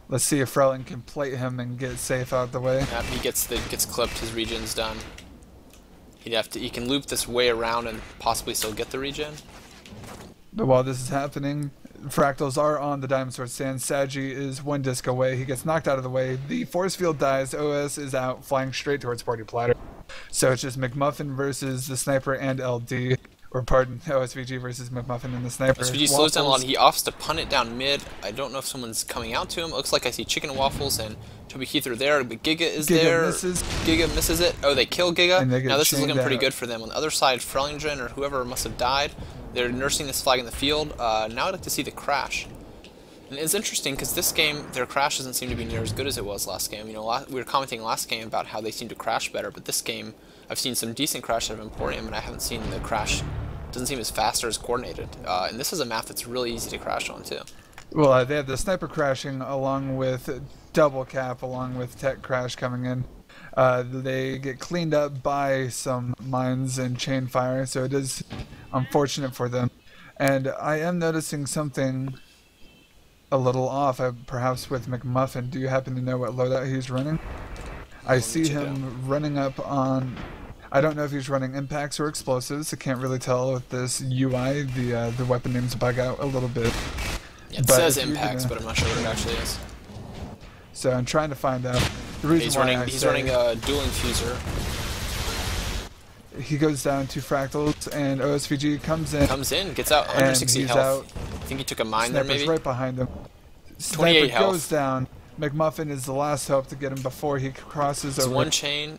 Let's see if Frelling can plate him and get safe out the way. Yep, he gets clipped. His regen's done. He can loop this way around and possibly still get the regen. But while this is happening, Fractals are on the Diamond Sword stand. Saji is 1 disc away. He gets knocked out of the way. The force field dies. OS is out, flying straight towards Party Platter. So it's just McMuffin versus the Sniper and LD. Or pardon, OSVG versus McMuffin and the Sniper. OSVG slows down a lot. He offs to punt it down mid. I don't know if someone's coming out to him. It looks like I see Chicken and Waffles and Toby Keith are there, but Giga is there. Giga misses it. Oh, they kill Giga. Now this is looking pretty good for them. On the other side, Frellingen or whoever must have died. They're nursing this flag in the field. Now I'd like to see the crash. And it's interesting because this game, their crash doesn't seem to be near as good as it was last game. You know, we were commenting last game about how they seem to crash better, but this game, I've seen some decent crash out of Emporium, and I haven't seen the crash. It doesn't seem as fast or as coordinated. And this is a map that's really easy to crash on too. Well, they have the Sniper crashing along with double cap, along with tech crash coming in. They get cleaned up by some mines and chain fire, so it is unfortunate for them. And I am noticing something a little off, perhaps with McMuffin. Do you happen to know what loadout he's running? I see him running up on... I don't know if he's running impacts or explosives. I can't really tell with this UI. The weapon names bug out a little bit. Yeah, it says impacts, but I'm not sure what it actually is. So I'm trying to find out. The reason he's running a dual infuser. He goes down to Fractals, and OSVG comes in. Gets out 160 health. Out. I think he took a mine Sniper's there, maybe? right behind him. 28 Sniper health. goes down. McMuffin is the last hope to get him before he crosses It's over. one chain.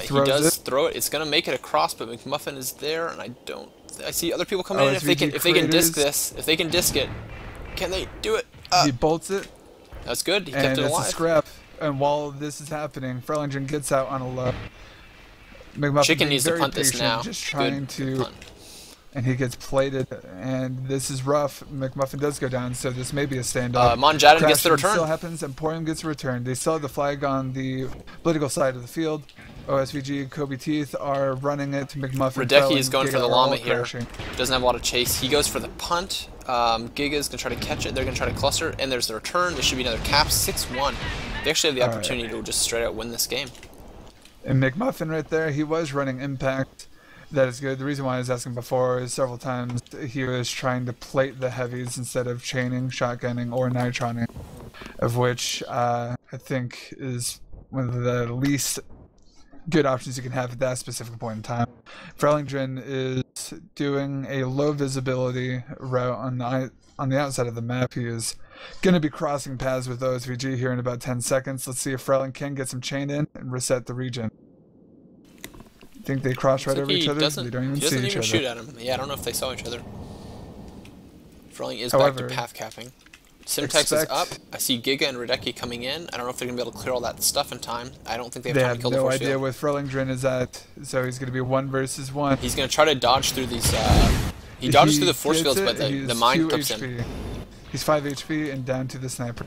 He does throw it. It's going to make it across, but McMuffin is there, and I see other people coming in. If they can disc this, if they can disc it, can they do it? He bolts it. That's good. He kept And it it's alive. a scrap. And while this is happening, Frellingen gets out on a low. McMuffin Chicken needs to very punt this patient, now. just trying to, punt. and he gets plated, and this is rough. McMuffin does go down, so this may be a standoff. Monjadin gets the Crashing return. still happens. Emporium gets a return. They still have the flag on the political side of the field. OSVG and Kobe Teeth are running it to McMuffin. Radecki is going for the llama here. Crashing. Doesn't have a lot of chase. He goes for the punt. Giga is going to try to catch it. They're going to try to cluster, and there's the return. There should be another cap. 6-1. They actually have the opportunity to just straight out win this game. And McMuffin right there, he was running impact. That is good. The reason why I was asking before is several times he was trying to plate the heavies instead of chaining, shotgunning, or nitroning, of which I think is one of the least good options you can have at that specific point in time. Frelingdren is doing a low visibility route on the outside of the map. He is going to be crossing paths with OSVG here in about 10 seconds. Let's see if Freling can get some chain in and reset the region. I think they cross right over each other. They don't even see each other. He doesn't even shoot at him. Yeah, I don't know if they saw each other. Freling is back to path capping. Simtex is up. I see Giga and Radecki coming in. I don't know if they're going to be able to clear all that stuff in time. I don't think they have time to kill the force field. They have no idea what Frelingdren is at, so he's going to be 1 versus 1. He's going to try to dodge through these... he dodges through the force fields, but the mine clips him. He's 5 HP and down to the sniper.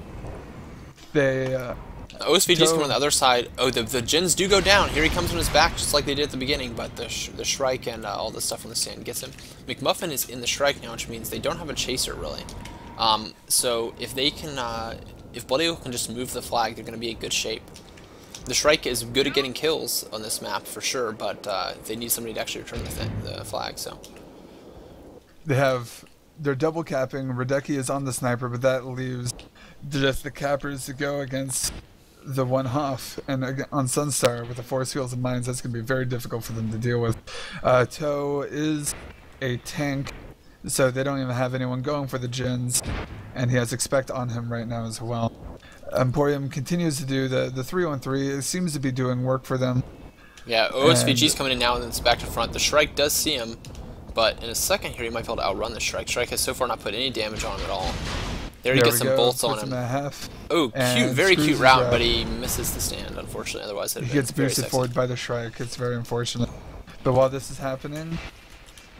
They... OSVG's coming on the other side. Oh, the gens do go down. Here he comes on his back, just like they did at the beginning, but the Shrike and all this stuff on the stand gets him. McMuffin is in the Shrike now, which means they don't have a chaser, really. So if they can, if Bloody Eagle can just move the flag, they're going to be in good shape. The Shrike is good at getting kills on this map, for sure, but they need somebody to actually return the flag, so. They're double capping. Radecki is on the sniper, but that leaves just the cappers to go against the one Hoff, and on Sunstar with the force fields and mines, that's going to be very difficult for them to deal with. Toe is a tank, so they don't even have anyone going for the gens, and he has expect on him right now as well. Emporium continues to do the 3-1-3. It seems to be doing work for them. Yeah, OSVG's coming in now, and then it's back to front. The Shrike does see him, but in a second here, he might be able to outrun the Shrike. Shrike has so far not put any damage on him at all. There he gets some bolts on him. Oh, cute, very cute route, but he misses the stand, unfortunately. Otherwise, he gets boosted forward by the Shrike. It's very unfortunate. But while this is happening,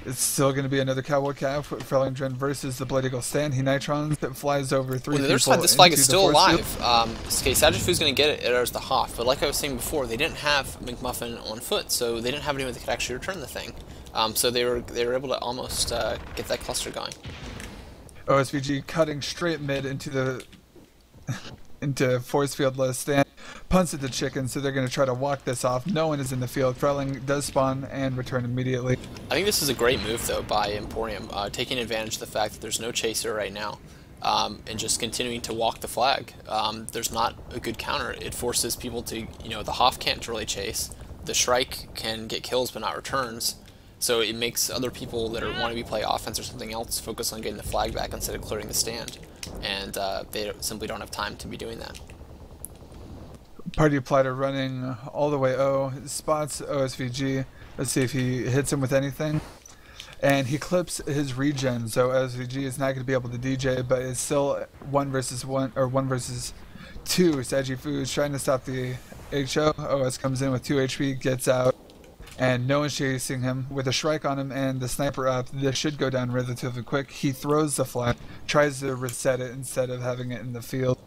it's still going to be another Cowboy Cap, Frelingdren versus the Bloody Eagle stand. He nitrons that flies over 3 people. On the other side, this flag is still alive. Okay, Sagifu's going to get it as the Hoff, but like I was saying before, they didn't have McMuffin on foot, so they didn't have anyone that could actually return the thing. So they were able to almost get that cluster going. OSVG cutting straight mid into the force field less stand, punts at the chicken, so they're going to try to walk this off. No one is in the field. Freling does spawn and return immediately. I think this is a great move, though, by Emporium, taking advantage of the fact that there's no chaser right now, and just continuing to walk the flag. There's not a good counter. It forces people to, the Hoff can't really chase. The Shrike can get kills but not returns. So it makes other people that want to be play offense or something else focus on getting the flag back instead of clearing the stand. And they simply don't have time to be doing that. Party Platter running all the way O, spots OSVG. Let's see if he hits him with anything. And he clips his regen, so OSVG is not going to be able to DJ, but it's still 1 versus 1, or 1 versus 2. Sagifu is trying to stop the HO. OS comes in with 2 HP, gets out. And no one's chasing him. With a Shrike on him and the sniper up, this should go down relatively quick. He throws the flag, tries to reset it instead of having it in the field.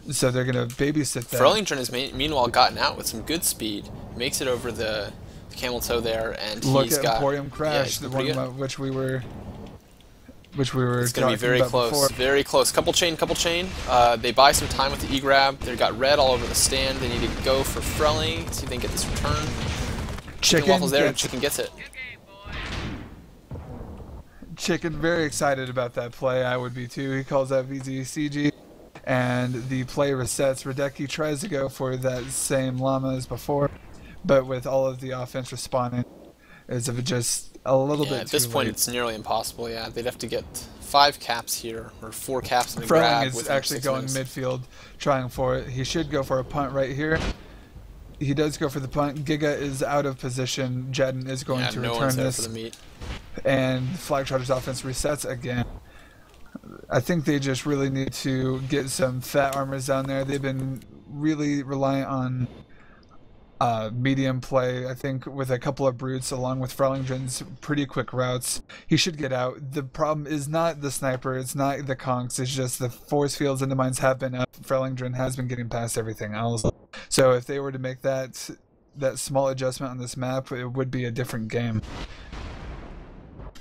So they're going to babysit that. Frelingdren has meanwhile gotten out with some good speed, makes it over the camel toe there, and he's got... Emporium crash, the one about which we were It's going to be very close, before. Very close. Couple chain. They buy some time with the E-grab. They've got red all over the stand. They need to go for Freling, see if they can get this return. Chicken Waffles there, and Chicken gets it. Chicken very excited about that play. I would be too. He calls out VZCG, and the play resets. Radecki tries to go for that same llama as before, but with all of the offense responding, it's just a little bit too late. At this point, it's nearly impossible. Yeah, they'd have to get 5 caps here, or 4 caps in a Freling grab. is actually going midfield, trying for it. He should go for a punt right here. He does go for the punt. Giga is out of position. Jedden is going to return this. For the meat. And Flagtrotters offense resets again. I think they just really need to get some fat armors down there. They've been really reliant on medium play, I think, with a couple of brutes along with Frelingdren's pretty quick routes. He should get out. The problem is not the sniper, it's not the conks, it's just the force fields and the mines have been up. Frelingdren has been getting past everything else. So if they were to make that small adjustment on this map, it would be a different game.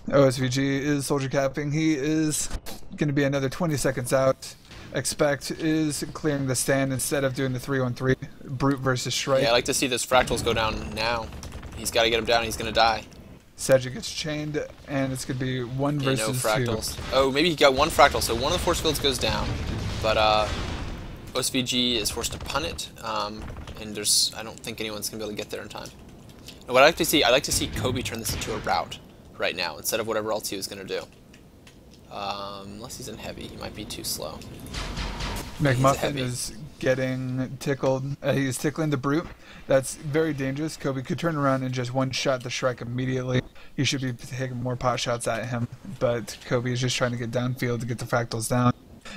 OSVG is soldier capping. He is going to be another 20 seconds out. Expect is clearing the stand instead of doing the 3-1-3 brute versus Shrike. Yeah, I like to see those fractals go down now. He's got to get him down. He's going to die. Sedge gets chained, and it's going to be one Yeah, versus no two. fractals. Oh, maybe he got one fractal, so one of the force fields goes down, but OSVG is forced to punt it, and I don't think anyone's going to be able to get there in time. And what I'd like to see Kobe turn this into a route right now, instead of whatever else he was going to do. Unless he's in heavy, he might be too slow. McMuffin is getting tickled. He's tickling the brute. That's very dangerous. Kobe could turn around and just one-shot the Shrike immediately. He should be taking more pot shots at him, but Kobe is just trying to get downfield to get the fractals down.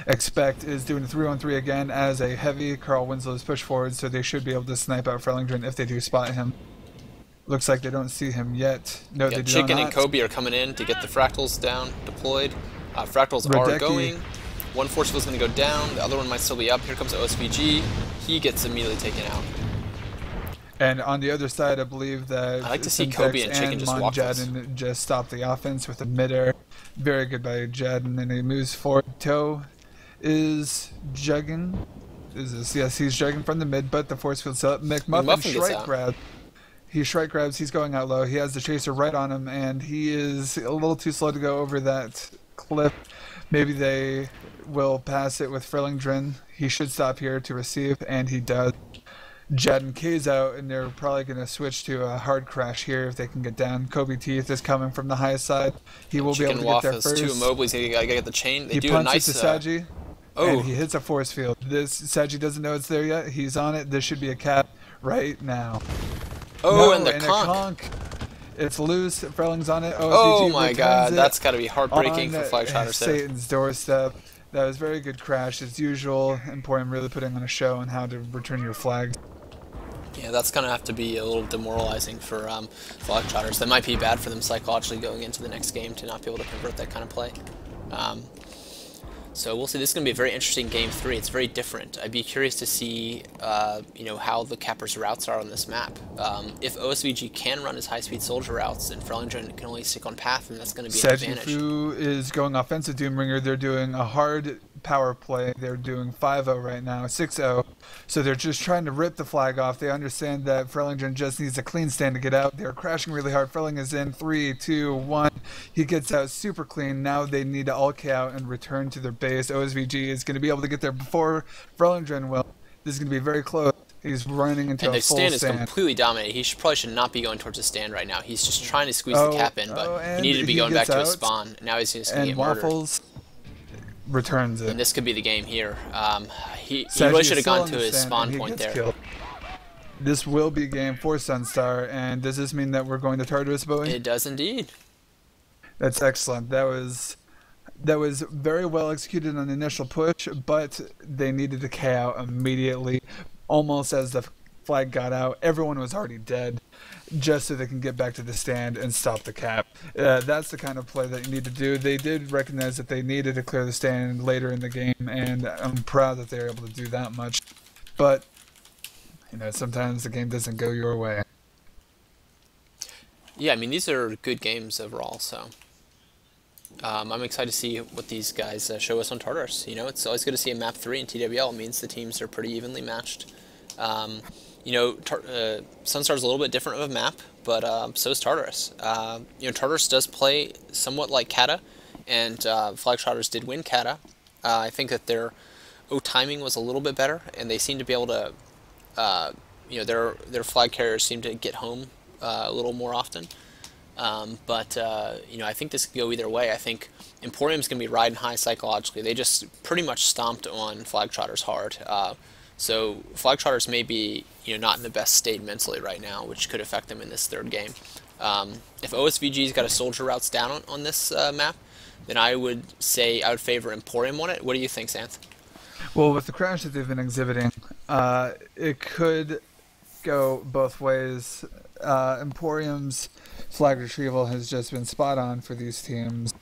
Expect is doing a 3-on-3 again as a heavy. Carl Winslow's push forward, so they should be able to snipe out Frelingren if they do spot him. Looks like they don't see him yet. No, Yeah, they do Chicken not. and Kobe are coming in to get the fractals down, deployed. Fractals are Radecki. going. One force field is going to go down. The other one might still be up. Here comes OSVG. He gets immediately taken out. And on the other side, I believe that I like to see Syntax Kobe and Chicken just walk this. Monjadin just stop the offense with a mid-air. Very good by Jadin, and he moves forward. Toe is jugging. Yes, he's jugging from the mid, but the force field's up. McMuffin gets Shrike out. grab. He Shrike grabs, he's going out low. He has the chaser right on him, and he is a little too slow to go over that cliff. Maybe they will pass it with Frelingren. He should stop here to receive, and he does. Jadin K's out, and they're probably going to switch to a hard crash here if they can get down. Kobe Teeth is coming from the high side. He will be able to get there first. Two Mobley's gotta get the chain. They He do a punts nice. it to Saji, Oh, and he hits a force field. Saji doesn't know it's there yet. He's on it. This should be a cap right now. oh, No, and the a conch. It's loose. Freling's on it. Oh OSVG my returns God, it that's gotta be heartbreaking for on Flagtrotters there. Satan's doorstep. That was a very good crash as usual. Emporium really putting on a show on how to return your flag. Yeah, that's gonna have to be a little demoralizing for Flagtrotters. That might be bad for them psychologically going into the next game to not be able to convert that kind of play. So we'll see. This is going to be a very interesting game 3. It's very different. I'd be curious to see, how the Cappers' routes are on this map. If OSVG can run his high-speed soldier routes and Frelingren can only stick on path, then that's going to be an advantage. Sejifu is going offensive Doombringer. They're doing a hard power play. They're doing 5-0 right now, 6-0. So they're just trying to rip the flag off. They understand that Frelingren just needs a clean stand to get out. They're crashing really hard. Frelling is in 3, 2, 1. He gets out super clean. Now they need to all K out and return to their base. OSVG is going to be able to get there before Frelingren will. This is going to be very close. He's running into and a the full stand is stand. completely dominated. He probably should not be going towards the stand right now. He's just trying to squeeze the cap in, but he and needed to be he going back gets to his out, spawn. Now he's just going to And get murdered. Waffles returns it. And this could be the game here. He Saji really is should have still gone on to the his stand, spawn and he point gets there. killed. This will be game 4 Sunstar, and does this mean that we're going to Tartarus, Bowie? It does indeed. That's excellent. That was very well executed on the initial push, but they needed to K out immediately. Almost as the flag got out, everyone was already dead, just so they can get back to the stand and stop the cap. That's the kind of play that you need to do. They did recognize that they needed to clear the stand later in the game, and I'm proud that they were able to do that much. But sometimes the game doesn't go your way. Yeah, I mean, these are good games overall, so I'm excited to see what these guys show us on Tartarus. It's always good to see a map 3 in TWL. It means the teams are pretty evenly matched. Sunstar's a little bit different of a map, but so is Tartarus. Tartarus does play somewhat like Kata, and Flagtrotters did win Kata. I think that their timing was a little bit better, and they seem to be able to, their flag carriers seem to get home a little more often. I think this could go either way. I think Emporium's going to be riding high psychologically. They just pretty much stomped on Flagtrotters hard. So Flagtrotters may be not in the best state mentally right now, which could affect them in this third game. If OSVG's got a soldier routes down on this map, then I would say I would favor Emporium on it. What do you think, Santh? Well, with the crash that they've been exhibiting, it could go both ways. Emporium's flag retrieval has just been spot on for these teams,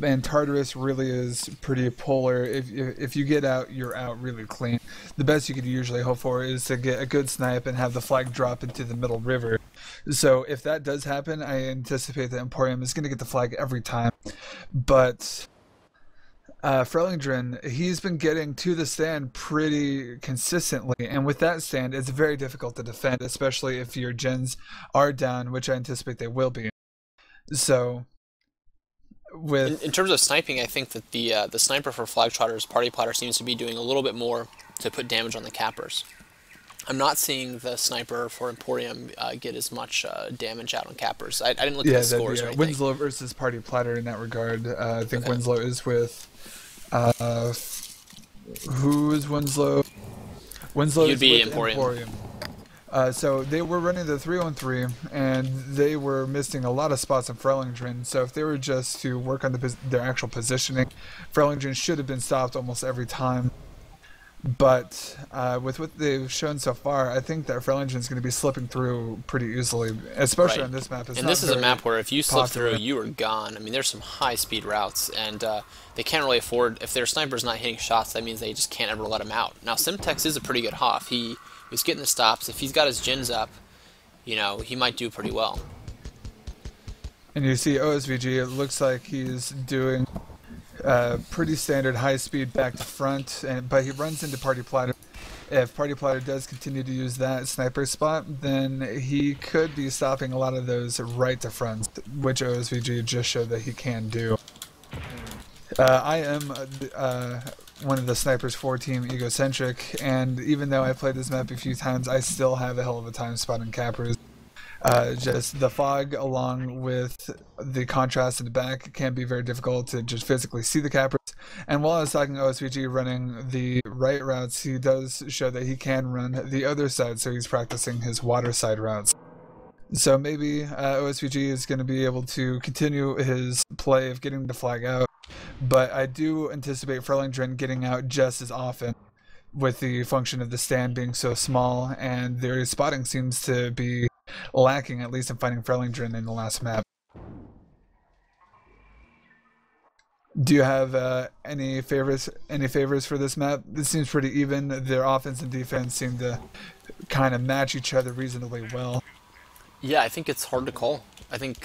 and Tartarus really is pretty polar. If you get out, you're out really clean. The best you could usually hope for is to get a good snipe and have the flag drop into the middle river. So if that does happen, I anticipate that Emporium is going to get the flag every time. But Frelingren, he's been getting to the stand pretty consistently, and with that stand, it's very difficult to defend, especially if your gens are down, which I anticipate they will be. So, with In terms of sniping, I think that the sniper for Flagtrotters, Party Plotter, seems to be doing a little bit more to put damage on the cappers. I'm not seeing the sniper for Emporium get as much damage out on cappers. I didn't look at the scores or anything. Winslow versus Party Platter in that regard. I think Winslow is with. Who is Winslow? Winslow You'd is be with Emporium. So they were running the 3-on-3, and they were missing a lot of spots in Frelingdren. So if they were just to work on their actual positioning, Frelingdren should have been stopped almost every time. But with what they've shown so far, I think that Frelingdren is going to be slipping through pretty easily, especially on this map. And this is a map where if you slip through, you are gone. I mean, there's some high-speed routes, and they can't really afford... If their sniper's not hitting shots, that means they just can't ever let him out. Now, Simtex is a pretty good Hoff. He was getting the stops. If he's got his gins up, you know, he might do pretty well. And you see OSVG, it looks like he's doing... pretty standard high speed back to front, but he runs into Party Platter. If Party Platter does continue to use that sniper spot, then he could be stopping a lot of those right to front, which OSVG just showed that he can do. I am one of the snipers for Team Egocentric, and even though I played this map a few times, I still have a hell of a time spotting cappers. Just the fog along with the contrast in the back can be very difficult to just physically see the cappers. And while I was talking OSVG running the right routes, he does show that he can run the other side, so he's practicing his water side routes. So maybe OSVG is going to be able to continue his play of getting the flag out, but I do anticipate Frelingdren getting out just as often, with the function of the stand being so small, and their spotting seems to be lacking, at least in finding Frelingdren in the last map. Do you have any favors for this map? This seems pretty even. Their offense and defense seem to kind of match each other reasonably well. Yeah, I think it's hard to call. I think,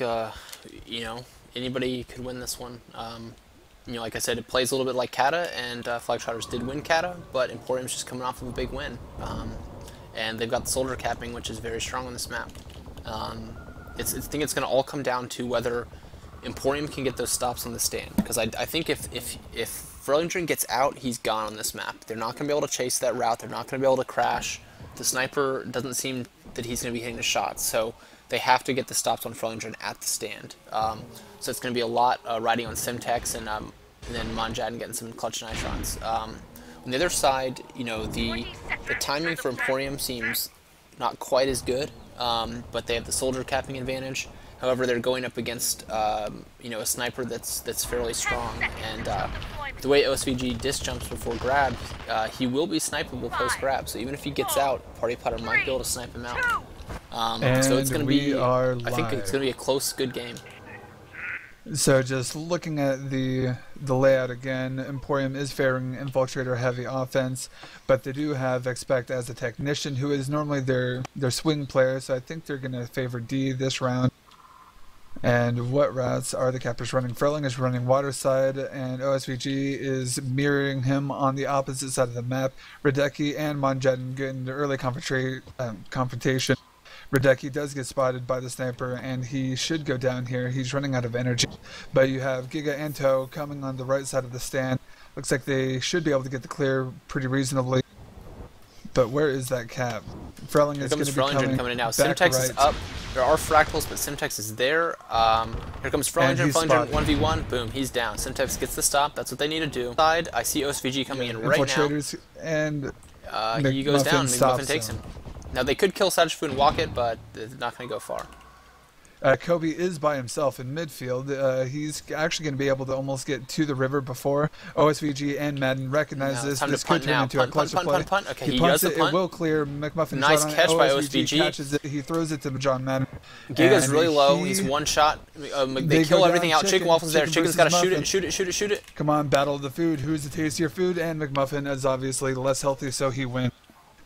you know, anybody could win this one. You know, like I said, it plays a little bit like Kata, and Flagtrotters did win Kata, but Emporium's just coming off of a big win. And they've got the soldier capping, which is very strong on this map. I think it's going to all come down to whether Emporium can get those stops on the stand. Because I think if Frelingdren gets out, he's gone on this map. They're not going to be able to chase that route. They're not going to be able to crash. The sniper doesn't seem that he's going to be hitting the shots. So they have to get the stops on Frelingdren at the stand. So it's going to be a lot riding on Simtex and then Monjadin getting some clutch nitrons. On the other side, you know, the timing for Emporium seems not quite as good, but they have the soldier capping advantage. However, they're going up against you know, a sniper that's fairly strong, and the way OSVG disc jumps before grab, he will be snipeable post grab. So even if he gets out, Party Plotter might be able to snipe him out. So it's going to be, I think it's going to be a close, good game. So just looking at the layout again, Emporium is favoring Infiltrator heavy offense, but they do have Expect as a technician, who is normally their swing player, so I think they're going to favor D this round. And what routes are the cappers running? Frelling is running water side, and OSVG is mirroring him on the opposite side of the map. Radecki and Monjadin getting the early confrontation. Radecki does get spotted by the sniper, and he should go down here. He's running out of energy. But you have Giga and Toe coming on the right side of the stand. Looks like they should be able to get the clear pretty reasonably. But where is that cap? Frelling is going to be coming in now. Back Simtex right. is up. There are fractals, but Simtex is there. Here comes Frelingdren. Frelingdren 1v1. Boom, he's down. Simtex gets the stop. That's what they need to do. Side, I see OSVG coming in right now. Infiltrators and he goes down. McMuffin takes him. him. Now they could kill Sajfu and walk it, but they're not going to go far. Kobe is by himself in midfield. He's actually going to be able to almost get to the river before OSVG and Madden recognize this. Time this to punt could turn now. into a clutch play. Okay, he does punts the it. punt. It will clear. McMuffin Nice shot on catch it. by OSVG catches it. He throws it to John Madden. Giga's really low. He's one shot. They kill everything out. Chicken Waffle's there. Chicken's got to shoot it. Come on, battle of the food. Who's the tastier food? And McMuffin is obviously less healthy, so he wins.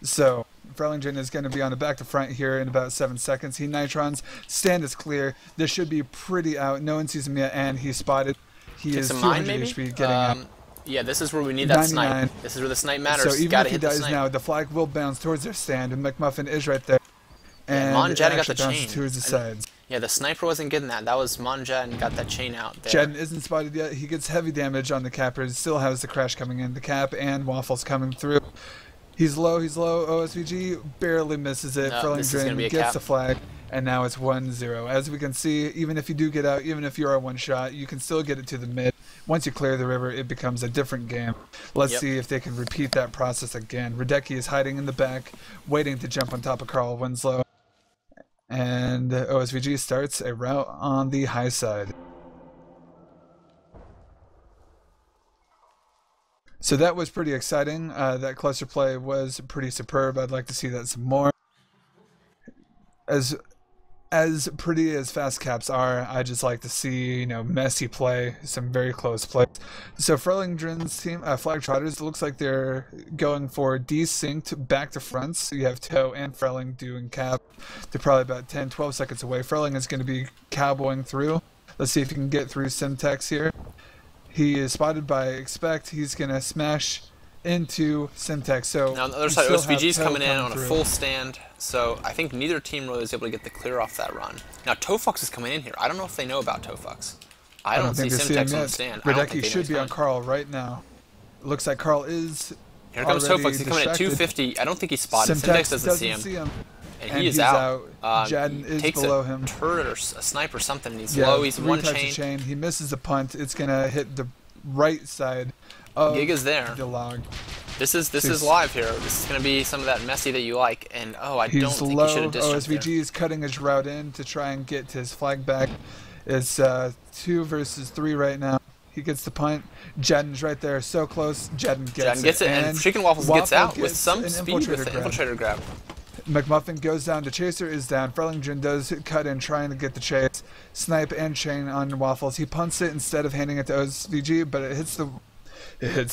So Frelingdren is going to be on the back to front here in about 7 seconds. He nitrons. Stand is clear. This should be pretty out. No one sees him yet, and he's spotted. He is 200 HP getting out. Yeah, this is where we need that 99. snipe. This is where the snipe matters. So even Gotta if he hit the dies snipe. now, the flag will bounce towards their stand, and McMuffin is right there. And Mon Jen got the actually bounces chain. towards the sides. Yeah, the sniper wasn't getting that. That was Mon Jen got that chain out there. Jen isn't spotted yet. He gets heavy damage on the capper. He still has the crash coming in. The cap and Waffles coming through. He's low. OSVG barely misses it. No, this is gonna be a gets cap. the flag, and now it's 1-0. As we can see, even if you do get out, even if you are one shot, you can still get it to the mid. Once you clear the river, it becomes a different game. Let's Yep. see if they can repeat that process again. Radecki is hiding in the back, waiting to jump on top of Carl Winslow. And OSVG starts a route on the high side. So that was pretty exciting. That cluster play was pretty superb. I'd like to see that some more. As pretty as fast caps are, I just like to see, messy play, some very close plays. So Frelingdren's team, Flagtrotters, it looks like they're going for desynced back to fronts. You have Toe and Freling doing cap. They're probably about 10, 12 seconds away. Freling is going to be cowboying through. Let's see if he can get through Simtex here. He is spotted by Expect. He's going to smash into Simtex. So now on the other side, OSVG's coming in on a full stand, so I think neither team really was able to get the clear off that run. Now Tofux is coming in here. I don't know if they know about Tofux. I don't see Simtex on the stand. Radecki should be on Carl right now. Looks like Carl is. Here comes Tofux. He's coming at 250. I don't think he's spotted. Simtex doesn't see him. And he is out. Jadden is takes below a him. turret or a snipe or something. And he's low. He's one chain. He misses the punt. It's gonna hit the right side of Giga's there. the log. This is live here. This is gonna be some of that messy that you like. And I don't think he should have distanced there. OSVG is cutting his route in to try and get his flag back. It's 2 versus 3 right now. He gets the punt. Jadden's right there, so close. Jadden gets it. And Chicken Waffles gets out with some speed with the infiltrator grab. McMuffin goes down. The chaser is down. Frelingdren does cut in, trying to get the chase. Snipe and chain on Waffles. He punts it instead of handing it to OSVG, but it hits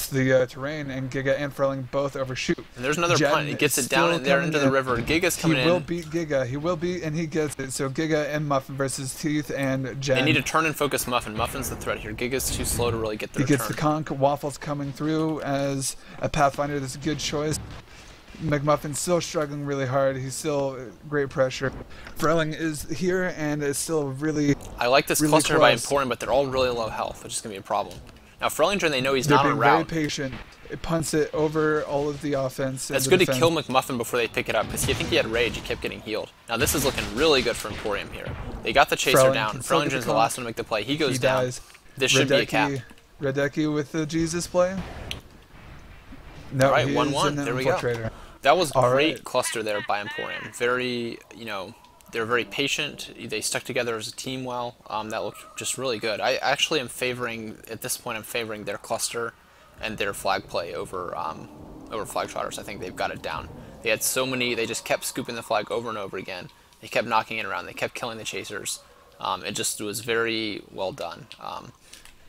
the terrain, and Giga and Freling both overshoot. And there's another punt. He gets it down in there into the river. Giga's coming in. He will beat Giga. He will beat, and he gets it. So Giga and Muffin versus Teeth and Jen. They need to turn and focus Muffin. Muffin's the threat here. Giga's too slow to really get the return. He gets the conk. Waffles coming through as a Pathfinder. That's a good choice. McMuffin's still struggling really hard. He's still great pressure. Freling is here and is still really. I like this cluster by Emporium, but they're all really low health, which is going to be a problem. Now, Frelingdren, they know he's not on route. They're being very patient. It punts it over all of the offense. It's good to kill McMuffin before they pick it up, because I think he had rage. He kept getting healed. Now, this is looking really good for Emporium here. They got the chaser down. Frelingdren's the last one to make the play. He goes down. Dies. This should be a cap. Radecki with the Jesus play. No, all right, he 1-1. There we go. That was great cluster there by Emporium. Very, they were very patient. They stuck together as a team well. That looked just really good. I actually am favoring, at this point, I'm favoring their cluster and their flag play over Flagtrotters. I think they've got it down. They had so many, they just kept scooping the flag over and over again. They kept knocking it around. They kept killing the chasers. It just was very well done.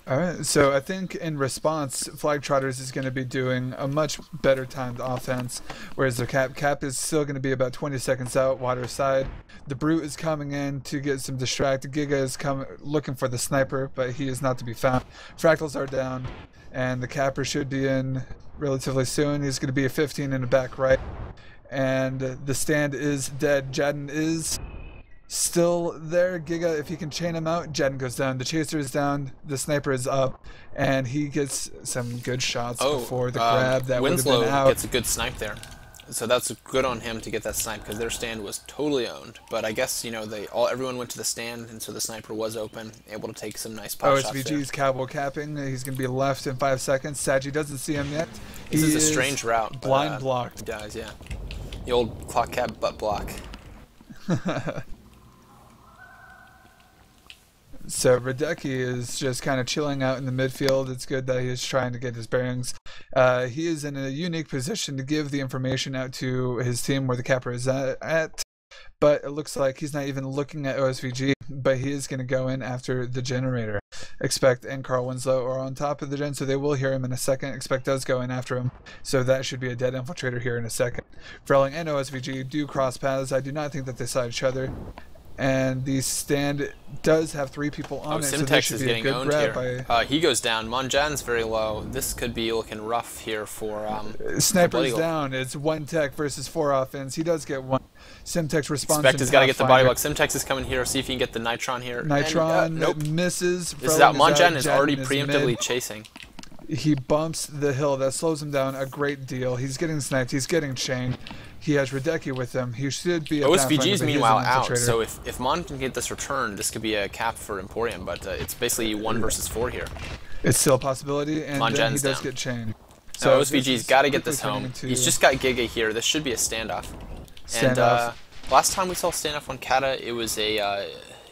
All right, so I think in response, Flagtrotters is going to be doing a much better timed offense, whereas their cap is still going to be about 20 seconds out, water side. The Brute is coming in to get some distract. Giga is looking for the sniper, but he is not to be found. Fractals are down, and the capper should be in relatively soon. He's going to be a 15 in the back right, and the stand is dead. Jadden is still there. Giga, if he can chain him out, Jadden goes down. The chaser is down. The sniper is up, and he gets some good shots before the grab. That would have been out. Winslow gets a good snipe there, so that's good on him to get that snipe, because their stand was totally owned. But I guess everyone went to the stand, and so the sniper was open, able to take some nice pot shots there. OSVG's cowboy capping. He's going to be left in 5 seconds. Saji doesn't see him yet. This is a strange route. Blind blocked. He dies, yeah. The old clock cap butt block. So Radecki is just kind of chilling out in the midfield. It's good that he is trying to get his bearings. He is in a unique position to give the information out to his team where the capper is at. But it looks like he's not even looking at OSVG, but he is going to go in after the generator. Expect and Carl Winslow are on top of the gen, so they will hear him in a second. Expect does go in after him, so that should be a dead infiltrator here in a second. Freling and OSVG do cross paths. I do not think that they saw each other. And the stand does have 3 people on it, so this Simtex should is be a getting good owned grab here. by... He goes down. Monjan's very low. This could be looking rough here for Sniper's for down. It's 1 tech versus 4 offense. He does get 1. Simtex responds. Spect has got to get the body block. Simtex is coming here. See if he can get the Nitron here. Nitron and, nope. misses. This is out. Monjan is Jadden already is preemptively mid. chasing. He bumps the hill. That slows him down a great deal. He's getting sniped. He's getting chained. He has Radecki with him. He should be a OSVG is meanwhile out, infiltrator. so if Mon can get this return, this could be a cap for Emporium, but it's basically 1 versus 4 here. It's still a possibility, and then he Monjan's does down. get chained. So this OSVG's is got to get this quickly home. turning He's into just got Giga here. This should be a standoff. standoff. And last time we saw standoff on Kata, it was a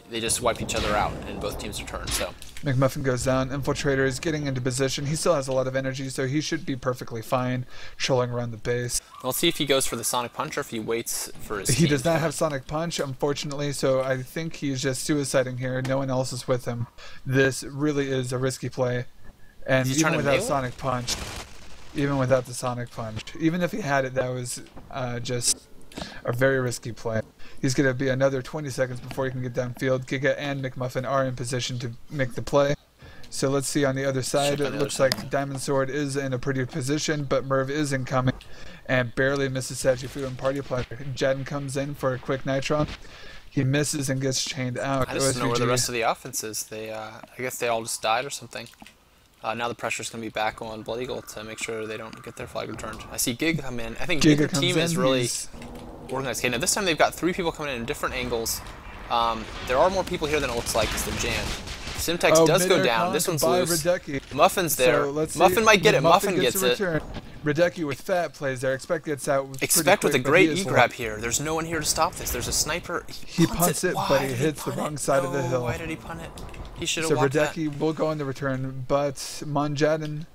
they just wiped each other out, and both teams returned. So McMuffin goes down. Infiltrator is getting into position. He still has a lot of energy, so he should be perfectly fine trolling around the base. let's see if he goes for the Sonic Punch or if he waits for his He team does to not come have in. Sonic Punch, unfortunately, so I think he's just suiciding here. No one else is with him. This really is a risky play. And Is he trying even to without melee? Sonic Punch, even without the Sonic Punch, even if he had it, that was just a very risky play. He's going to be another 20 seconds before he can get downfield. Giga and McMuffin are in position to make the play. So let's see on the other side. on It the looks other like Diamond Sword is in a pretty good position, but Merv is incoming and barely misses Sajifu and Party Platter. Jadden comes in for a quick Nitron. He misses and gets chained out. I just don't know where the OSVG rest of the offense is. They, I guess they all just died or something. Now the pressure's going to be back on Blood Eagle to make sure they don't get their flag returned. I see Giga come in. I think Giga their comes team in, is really he's- organized. Okay, now this time they've got 3 people coming in different angles. There are more people here than it looks like because they're jammed. Simtex does go mid-air down. conk This one's by loose. Radecki. Muffin's there. So let's see. Muffin might get it. Muffin gets gets a it. return. Radecki with fat plays there. Expect gets out. Expect with a pretty quick, but great he is E-grab low. here. There's no one here to stop this. There's a sniper. He punts it, Why but he did hits the punt wrong it? side of the No, hill. Why did he punt it? He should have So walked that. Radecki will go on the return, but Monjadin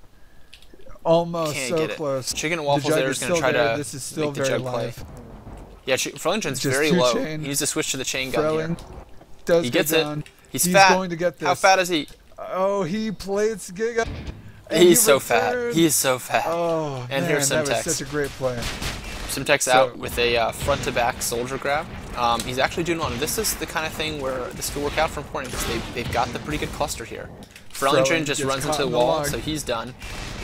almost Can't so get it. close. Chicken and The Waffles jug there is going to still try there. to This is still make the very jug play. live. Yeah, Frelington's Just very two low. chain. He needs to switch to the chain gun Frelling here. does He go gets down. it. He's He's fat. going to get this. How fat is he? Oh, he plays Giga. and He's he so fat. returned. He is so fat. Oh, And man, here's that was Semtex. such a great play. Simtex So- out with a front-to-back soldier grab. He's actually doing well. And this is the kind of thing where this could work out for Emporium because they've got the pretty good cluster here. Frelington just gets runs caught into the in the wall, log. so he's done.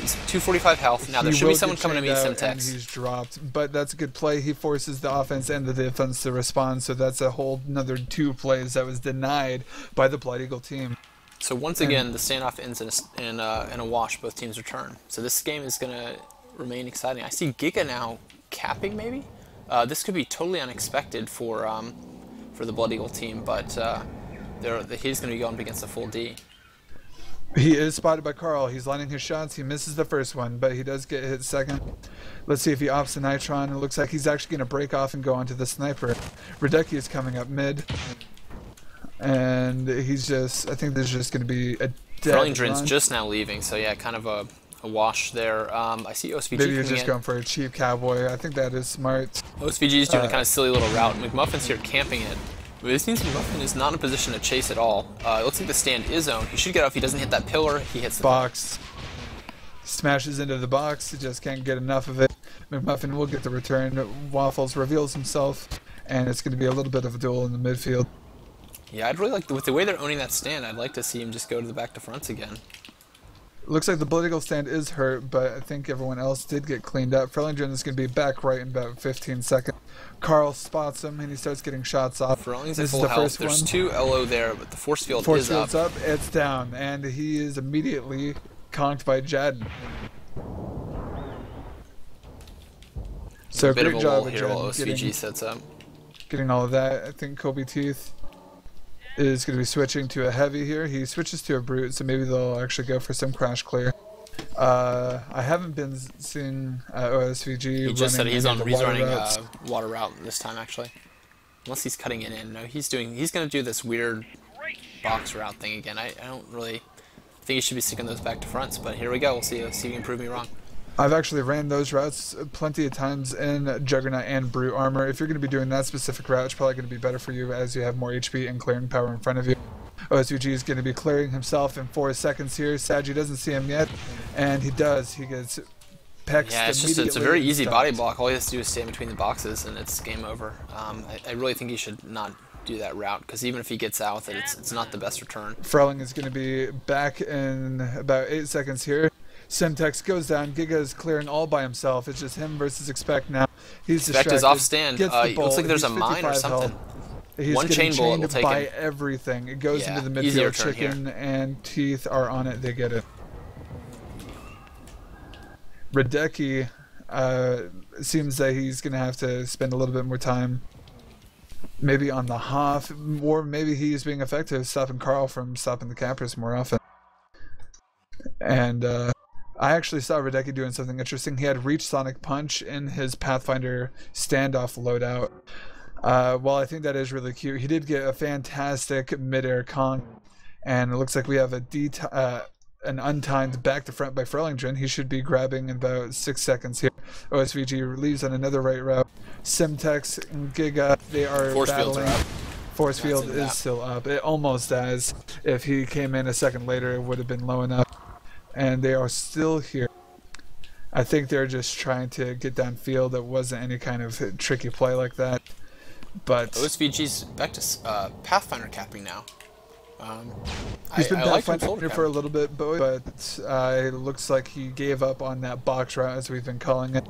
He's 245 health. Now there He should be will someone get coming to meet chained out, and Simtex. he's dropped, but that's a good play. He forces the offense and the defense to respond, so that's a whole another 2 plays that was denied by the Blood Eagle team. So once again, the standoff ends in a wash. Both teams return. So this game is going to remain exciting. I see Giga now capping maybe. This could be totally unexpected for the Blood Eagle team, but he's going to be going up against a full D. He is spotted by Carl. He's lining his shots. He misses the first one, but he does get hit second. Let's see if he opts the Nitron. It looks like he's actually going to break off and go onto the sniper. Radecki is coming up mid. And he's just, I think there's just going to be a dead Frelington's run. just now leaving, so yeah, kind of a wash there. I see OSVG Maybe you're coming just in. going for a cheap cowboy. I think that is smart. OSVG is doing a kind of silly little route. McMuffin's here camping it. But it seems McMuffin is not in a position to chase at all. It looks like the stand is owned. He should get off. He doesn't hit that pillar. He hits the Box. Smashes into the box. He just can't get enough of it. McMuffin will get the return. Waffles reveals himself. And it's going to be a little bit of a duel in the midfield. Yeah, I'd really like, with the way they're owning that stand, I'd like to see him just go to the back to fronts again. Looks like the Blood Eagle stand is hurt, but I think everyone else did get cleaned up. Frellinger is going to be back right in about 15 seconds. Carl spots him, and he starts getting shots off. Freling's This at is full the health. first There's one. 2 LO there, but the force field Force is field's up. up, it's down, and he is immediately conked by Jadden. So A bit of great a job lull of here while Jadden OSVG sets up. getting all of that. I think Kobe Teeth is going to be switching to a heavy here. He switches to a brute, so maybe they'll actually go for some crash clear. I haven't been seeing OSVG. He just said running he's any of the water running routes. water route this time actually. Unless he's cutting it in. No, he's going to do this weird box route thing again. I don't really think he should be sticking those back to fronts, but here we go. We'll see if he can prove me wrong. I've actually ran those routes plenty of times in Juggernaut and Brute Armor. If you're going to be doing that specific route, it's probably going to be better for you as you have more HP and clearing power in front of you. OSVG is going to be clearing himself in 4 seconds here. Sagi doesn't see him yet, and he does. He gets pecked Yeah, it's a immediately very and easy stopped. body block. All he has to do is stand between the boxes, and it's game over. I really think he should not do that route, because even if he gets out with it, it's not the best return. Frelling is going to be back in about 8 seconds here. Semtex goes down. Giga is clearing all by himself. It's just him versus Expect now. He's Expect is off stand. Gets the Looks like there's He's a mine or 55 something. health. He's One chain bullet will take by him. everything. It goes Yeah, into the easy midfield. return Chicken here. and Teeth are on it. They get it. Radecki seems that he's going to have to spend a little bit more time maybe on the Hoff, or maybe he's being effective stopping Carl from stopping the cappers more often. And I actually saw Radecki doing something interesting. He had Reach Sonic Punch in his Pathfinder standoff loadout. Well, I think that is really cute. He did get a fantastic mid-air conk, and it looks like we have an untimed back to front by Frelington. He should be grabbing in about 6 seconds here. OSVG leaves on another right route. Semtex and Giga, they are Force fields battling. are up. Force That's field in is that. still up. It almost as if he came in a second later, it would have been low enough. And they are still here. I think they're just trying to get downfield. It wasn't any kind of tricky play like that. But OSVG's back to Pathfinder capping now. he's been I like him Pathfinder for a little bit, but it looks like he gave up on that box route, as we've been calling it.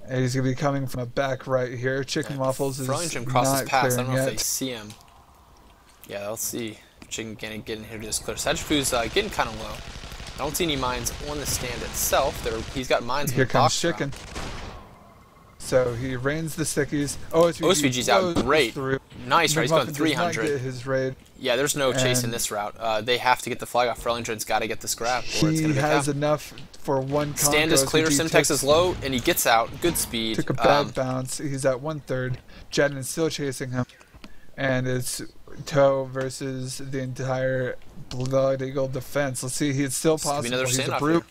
And he's going to be coming from a back right here. Chicken Waffles is Frelington crosses not past. I clearing don't know if they yet. see him. Yeah, let's see. Chicken getting in here to this clear. Sagifu's getting kind of low. I don't see any mines on the stand itself. He's got mines in Here the comes box Chicken. route. So he rains the stickies. OSVG's out great. Through. Nice, right? He's going McMuffin does not 300. get his raid. Yeah, there's no chase in And- this route. They have to get the flag off. Frelington's got to get this grab, or it's going He to be has cap. enough for one conk. Stand is clear. OSVG Simtex is low, and he gets out. Good speed. Took a bad bounce. He's at 1/3. Jadden is still chasing him. And it's Toe versus the entire Blood Eagle defense. Let's see. It's still This could be possible. another He's a standoff brute.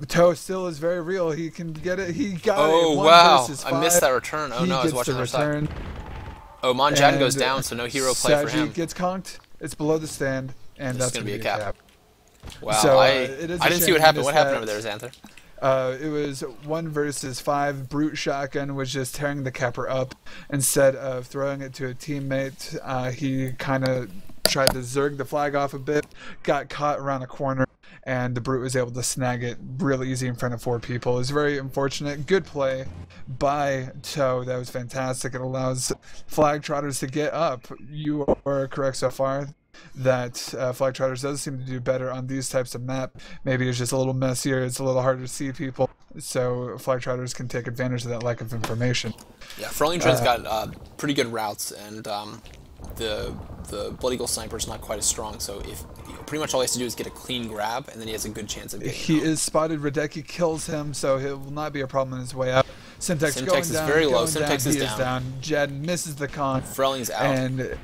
Toe still is very real. He can get it. He got it. Oh, 1 wow. versus I missed 5. that return. Oh, He no, I was gets watching the the other return. side. Oh, Monjan goes And down, so no hero play for Saji him. gets conked. It's below the stand, and This is that's gonna going be to a cap. Wow, So, I it is a didn't see shame what we happened. missed What happened that. over there, Xanther? It was 1 versus 5. Brute Shotgun was just tearing the capper up. Instead of throwing it to a teammate, he kind of tried to zerg the flag off a bit, got caught around a corner, and the Brute was able to snag it really easy in front of 4 people. It was very unfortunate. Good play by Toe. That was fantastic. It allows Flagtrotters to get up. You are correct so far that Flagtrotters does seem to do better on these types of map. Maybe it's just a little messier. It's a little harder to see people. So Flagtrotters can take advantage of that lack of information. Yeah, Frelington's got pretty good routes, and the Blood Eagle Sniper's not quite as strong, so if pretty much all he has to do is get a clean grab, and then he has a good chance of getting He out. is spotted. Radecki kills him, so it will not be a problem on his way out. Simtex Simtex going is down, very low. going down. Simtex is He is down. down. Jed misses the con, Frelling's out. and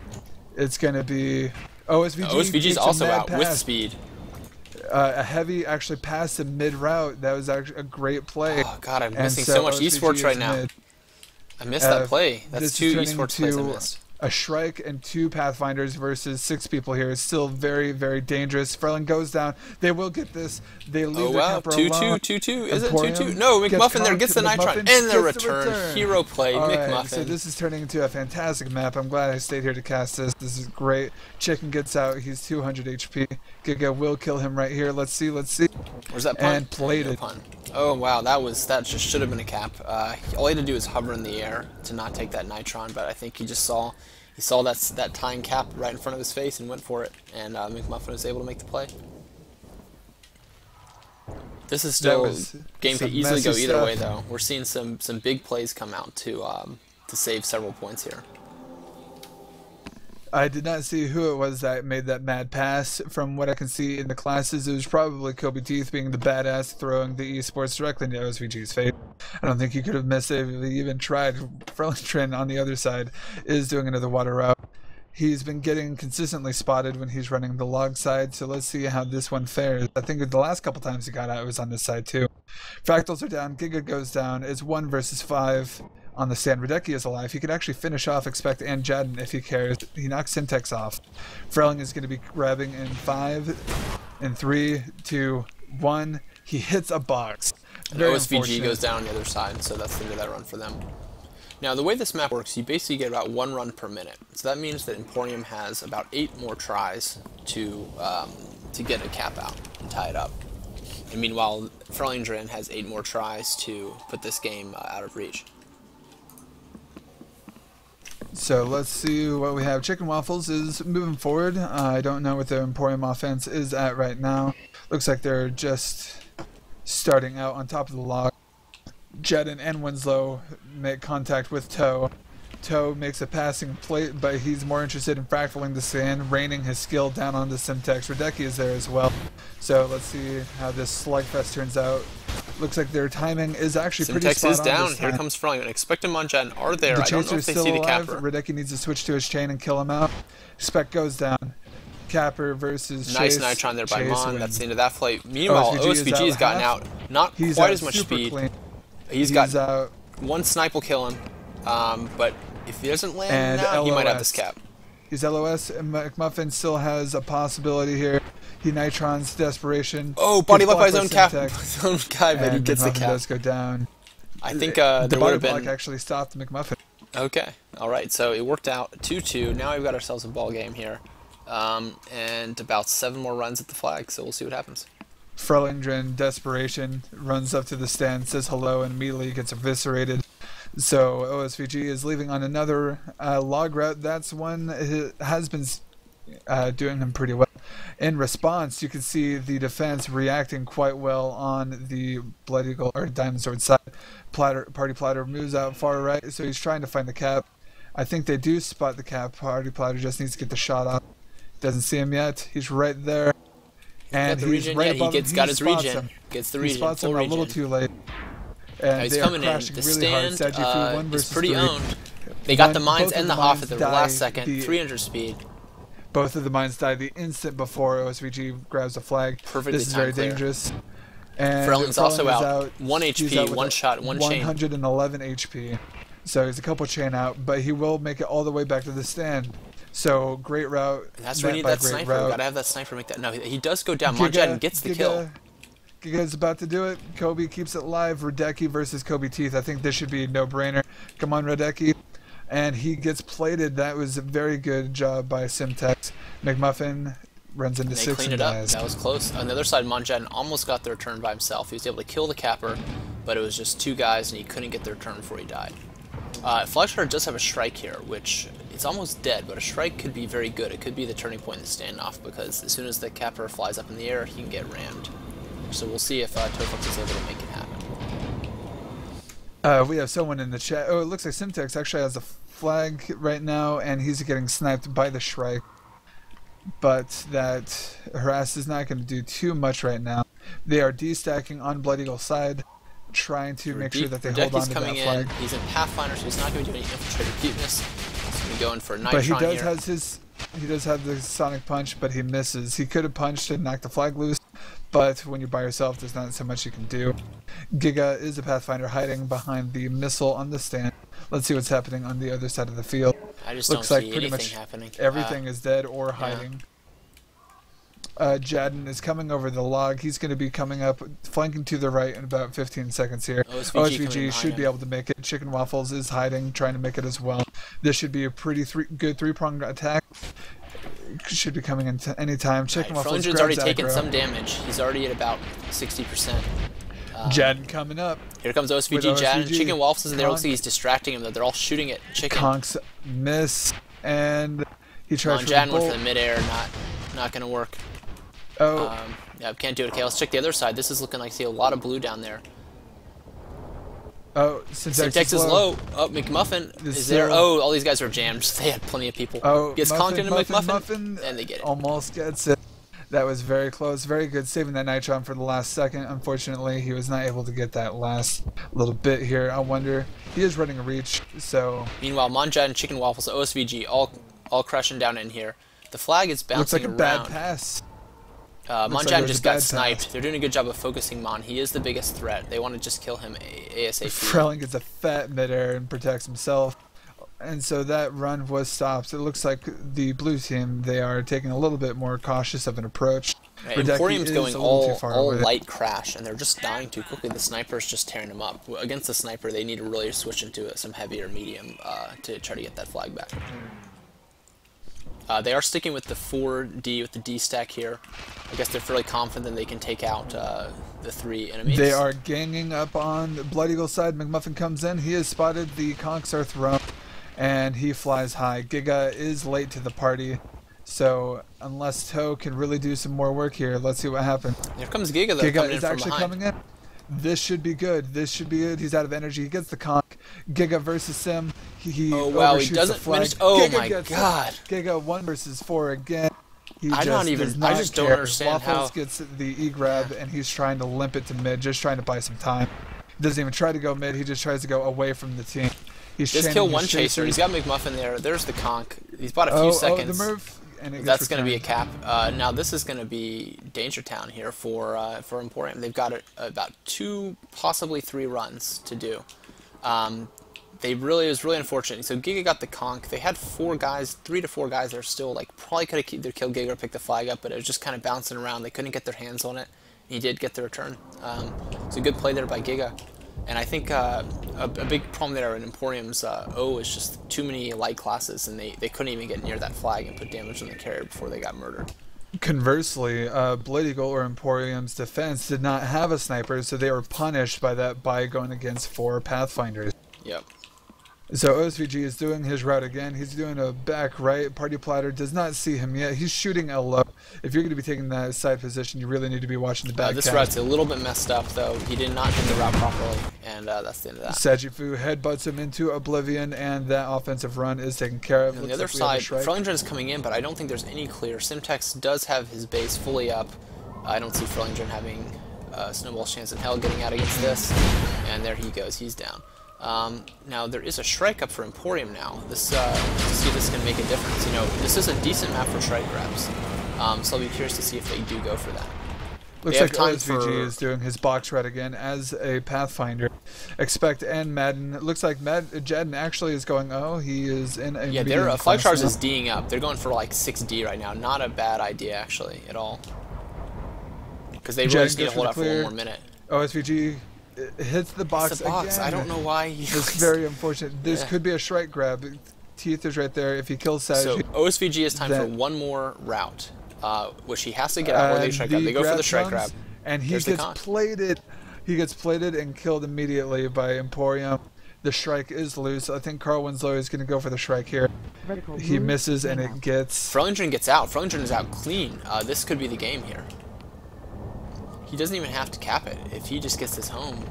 it's going to be OSVG. OSVG's takes a also mad out with pass. speed. A heavy actually passed him mid route. That was actually a great play. Oh, God, I'm And missing so much OSVG esports is right now. mid. I missed that play. This That's is 2 turning esports plays I to missed. A Shrike and 2 Pathfinders versus 6 people here. It's still very, very dangerous. Frelin goes down. They will get this. They leave Oh, the wow. capper 2-2, alone. 2-2. Is it Emporium 2-2? No, gets McMuffin there conked. gets the Nitron. McMuffin And the gets return. Hero play, All right, McMuffin. so this is turning into a fantastic map. I'm glad I stayed here to cast this. This is great. Chicken gets out. He's 200 HP. Giga will kill him right here. Let's see. Let's see. Where's that pun? And played No it. pun. Oh, wow. That just should have been a cap. All he had to do was hover in the air to not take that Nitron, but I think he just saw... He saw that tying cap right in front of his face and went for it, and McMuffin was able to make the play. This is still game could easily go either way, though. We're seeing some big plays come out to save several points here. I did not see who it was that made that mad pass. From what I can see in the classes, it was probably Kobe Teeth being the badass throwing the esports directly into OSVG's face. I don't think he could have missed it if he even tried. Frelentrin on the other side is doing another water route. He's been getting consistently spotted when he's running the log side, so let's see how this one fares. I think the last couple times he got out, it was on this side too. Fractals are down, Giga goes down, it's 1 versus 5 on the stand. Radecki is alive. He could actually finish off Expect and Jadden if he cares. He knocks Syntax off. Frelling is going to be grabbing in 5, in 3, 2, 1. He hits a box. And Very OSVG unfortunate. goes down on the other side, so that's the end of that run for them. Now, the way this map works, you basically get about 1 run per minute. So that means that Emporium has about 8 more tries to get a cap out and tie it up. And meanwhile, Frelingren has 8 more tries to put this game out of reach. So let's see what we have. Chicken Waffles is moving forward. I don't know what the Emporium offense is at right now. Looks like they're just starting out on top of the log. Jedden and Winslow make contact with Toe. Toe makes a passing plate, but he's more interested in fractaling the sand, raining his skill down onto Simtex. Radecki is there as well. So let's see how this slugfest turns out. Looks like their timing is actually pretty spot on. Simtex is down. Here comes Frelingren. Expect him on Jen. Are there? The I don't know chaser if is they still see the alive. capper. Radecki needs to switch to his chain and kill him out. Spec goes down. Capper versus Nice Chase. Nitron there by Chase Mon. wins. That's the end of that fight. Meanwhile, OSVG has gotten out. Not He's quite out as much super speed. clean. He's got out. 1 snipe will kill him. But if he doesn't land And now, he might have LOS. this cap. He's LOS, and McMuffin still has a possibility here. He Nitrons desperation. Oh, body Gets lock by his blocked own cap. Simtex, His own guy, but he and gets the McMuffin cap. does go down. I think The there would body have block been... actually stopped McMuffin. Okay, alright, so it worked out 2-2. Now we've got ourselves a ball game here. And about 7 more runs at the flag, so we'll see what happens. Frelingren, desperation, runs up to the stand, says hello, and immediately gets eviscerated. So OSVG is leaving on another log route. That's one that has been doing him pretty well. In response, you can see the defense reacting quite well on the Blood Eagle or Diamond Sword side. Party Platter moves out far right, so he's trying to find the cap. I think they do spot the cap. Party Platter just needs to get the shot off. Doesn't see him yet. He's right there. And he's right above him. Got his spots regen. him. Gets the He regen. spots him Full a little regen. too late. And He's they coming are in. crashing The really hard. stand Sadji 1 is versus pretty 3. owned. They got the mines Both of and the the Hoff mines at the die last second. the- 300 speed. Both of the mines die the instant before OSVG grabs the flag. Perfectly This is very timed clear. dangerous. And Freling's also Frelling is out. 1 He's HP, out with 1 a shot, 1 chain. 111 HP. So he's a couple chain out, but he will make it all the way back to the stand. So great route. That's where we need that sniper. Gotta have that sniper make that. No, he does go down. Monjet gets the kill. Giga's about to do it. Kobe keeps it live. Radecki versus Kobe Teeth. I think this should be a no-brainer. Come on, Radecki. And he gets plated. That was a very good job by Simtex. McMuffin runs into They 6 cleaned and it up. dies. That was close. On the other side, Monjet almost got their turn by himself. He was able to kill the capper, but it was just 2 guys, and he couldn't get their turn before he died. Flagtrotter does have a strike here, which it's almost dead, but a strike could be very good. It could be the turning point in the standoff, because as soon as the capper flies up in the air, he can get rammed. So we'll see if Tofux is able to make it happen. We have someone in the chat. Oh, it looks like Simtex actually has a flag right now, and he's getting sniped by the Shrike. But that harass is not going to do too much right now. They are destacking on Blood Eagle's side, trying to make sure that they hold on to that flag. He's in Pathfinder, so he's not going to do any infiltrator cuteness. He's going to go in for a Nitron But he does here. he does have the Sonic Punch, but he misses. He could have punched and knocked the flag loose, but when you're by yourself, there's not so much you can do. Giga is a Pathfinder hiding behind the missile on the stand. Let's see what's happening on the other side of the field. I just Looks don't like see pretty anything much happening. everything is dead or hiding. Jadden is coming over the log. He's going to be coming up, flanking to the right in about 15 seconds here. OSVG should be able to make it. Chicken Waffles is hiding, trying to make it as well. This should be a pretty good 3-pronged attack. Should be coming in any time. Chicken Waffles grabs already aggro. taken some damage. He's already at about 60%. Jadden coming up. Here comes OSVG. With Jadden. OSVG. Chicken Waffles is in there. Conk. Looks like he's distracting him, though. They're all shooting at Chicken. Conks miss, and he tries for Jadden the went bolt. for the midair. Not going to work. Oh, Yeah, can't do it. Okay, let's check the other side. This is looking like see a lot of blue down there. Simtex is low. Oh, McMuffin is there. Oh, all these guys are jammed. They had plenty of people. Oh, Gets conked into Muffin, and they get it. Almost gets it. That was very close. Very good saving that Nitron for the last second. Unfortunately, he was not able to get that last little bit here. I wonder. He is running a reach, so... Meanwhile, Monjet and Chicken Waffles, OSVG, all crushing down in here. The flag is bouncing looks like a around. bad pass. Monjan just got sniped. They're doing a good job of focusing Mon. He is the biggest threat. They want to just kill him ASAP. Frelling gets a fat midair and protects himself. And so that run was stopped. It looks like the blue team, they are taking a little bit more cautious of an approach. Right, Radecki Emporium's is going a little too all far away. light crash, and they're just dying too quickly. The sniper's just tearing them up. Against the sniper, they need to really switch into some heavier medium to try to get that flag back. They are sticking with the 4D, with the D stack here. I guess they're fairly confident they can take out the 3 enemies. They are ganging up on Blood Eagle's side. McMuffin comes in. He has spotted the conks are thrown, and he flies high. Giga is late to the party, so unless Toe can really do some more work here, let's see what happens. Here comes Giga, though, Giga coming in is from actually behind. coming in. This should be good. This should be good. He's out of energy. He gets the conk. Giga versus Sim. He Oh, wow, he overshoots doesn't the flag. finish. Oh, Giga my gets it. God. Giga 1 versus 4 again. He I just don't understand Waffles how- gets the E-grab, and he's trying to limp it to mid, just trying to buy some time. Doesn't even try to go mid. He just tries to go away from the team. He's Just chaining kill his one chaser. He's got McMuffin there. There's the conk. He's bought a few seconds. the move, and it That's gets going to be a returned. cap. Now this is going to be Danger Town here for Emporium. They've got about 2, possibly 3 runs to do. It was really unfortunate. So Giga got the conk. They had 4 guys, 3 to 4 guys that are still like probably could have either killed Giga or picked the flag up, but it was just kind of bouncing around. They couldn't get their hands on it. He did get the return. It's a good play there by Giga. And I think a big problem there in Emporium's O is just too many light classes, and they couldn't even get near that flag and put damage on the carrier before they got murdered. Conversely, Blood Eagle or Emporium's defense did not have a sniper, so they were punished by that by going against 4 Pathfinders. Yep. So OSVG is doing his route again. He's doing a back right. Party Platter does not see him yet. He's shooting a low. If you're going to be taking that side position, you really need to be watching the back. This cast. route's a little bit messed up, though. He did not hit the route properly, and that's the end of that. Sajifu headbutts him into Oblivion, and that offensive run is taken care of. On the Looks other like we have a side, Shrike. Frellinger is coming in, but I don't think there's any clear. Simtex does have his base fully up. I don't see Frellinger having Snowball's chance in hell getting out against this, and there he goes. He's down. Now there is a Shrike up for Emporium now. This to see if this can make a difference. You know, this is a decent map for Shrike grabs. So I'll be curious to see if they do go for that. Looks They like have time OSVG for- is doing his box red again as a Pathfinder. Expect and Madden. It looks like Jadden actually is going, oh, he is in a Yeah, medium their class Flagtrotters now. is D'ing up. They're going for like 6D right now. Not a bad idea actually at all. Because they really Jadden just need to goes hold for out the for one clear. more minute. OSVG hits the box It's the box. again. I don't know why. It's very unfortunate. This Yeah. could be a Shrike grab. Teeth is right there. If he kills Saj, So OSVG has time for Then- one more route, which he has to get out. Or they Shrike grab. They go for the Shrike grab. and he There's the gets con. plated. He gets plated and killed immediately by Emporium. The Shrike is loose. I think Carl Winslow is going to go for the Shrike here. Vertical He move, misses and hang it out. gets. Frellinger gets out. Frellinger is out clean. This could be the game here. He doesn't even have to cap it. If he just gets this home,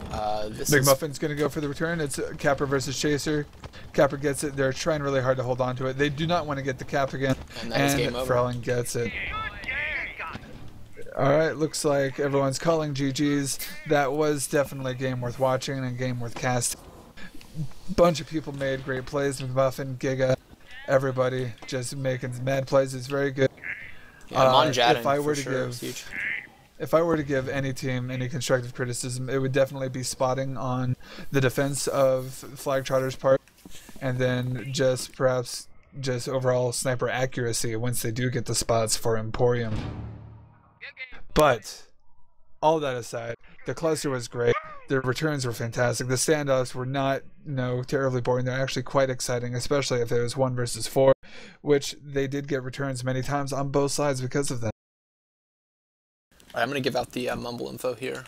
this is... McMuffin's going to go for the return. It's Capper versus Chaser. Capper gets it. They're trying really hard to hold on to it. They do not want to get the cap again. And that is game over. Frelling gets it. Alright, looks like everyone's calling GG's. That was definitely a game worth watching and a game worth casting. Bunch of people made great plays. McMuffin, Giga, everybody just making mad plays. It's very good. Yeah, Mon Jadden, if I were for to sure, give- is huge. If I were to give any team any constructive criticism, it would definitely be spotting on the defense of Flagtrotter's part, and then just perhaps just overall sniper accuracy once they do get the spots for Emporium. But all that aside, the cluster was great. The returns were fantastic. The standoffs were not, terribly boring. They're actually quite exciting, especially if it was 1 versus 4, which they did get returns many times on both sides because of that. All right, I'm going to give out the mumble info here.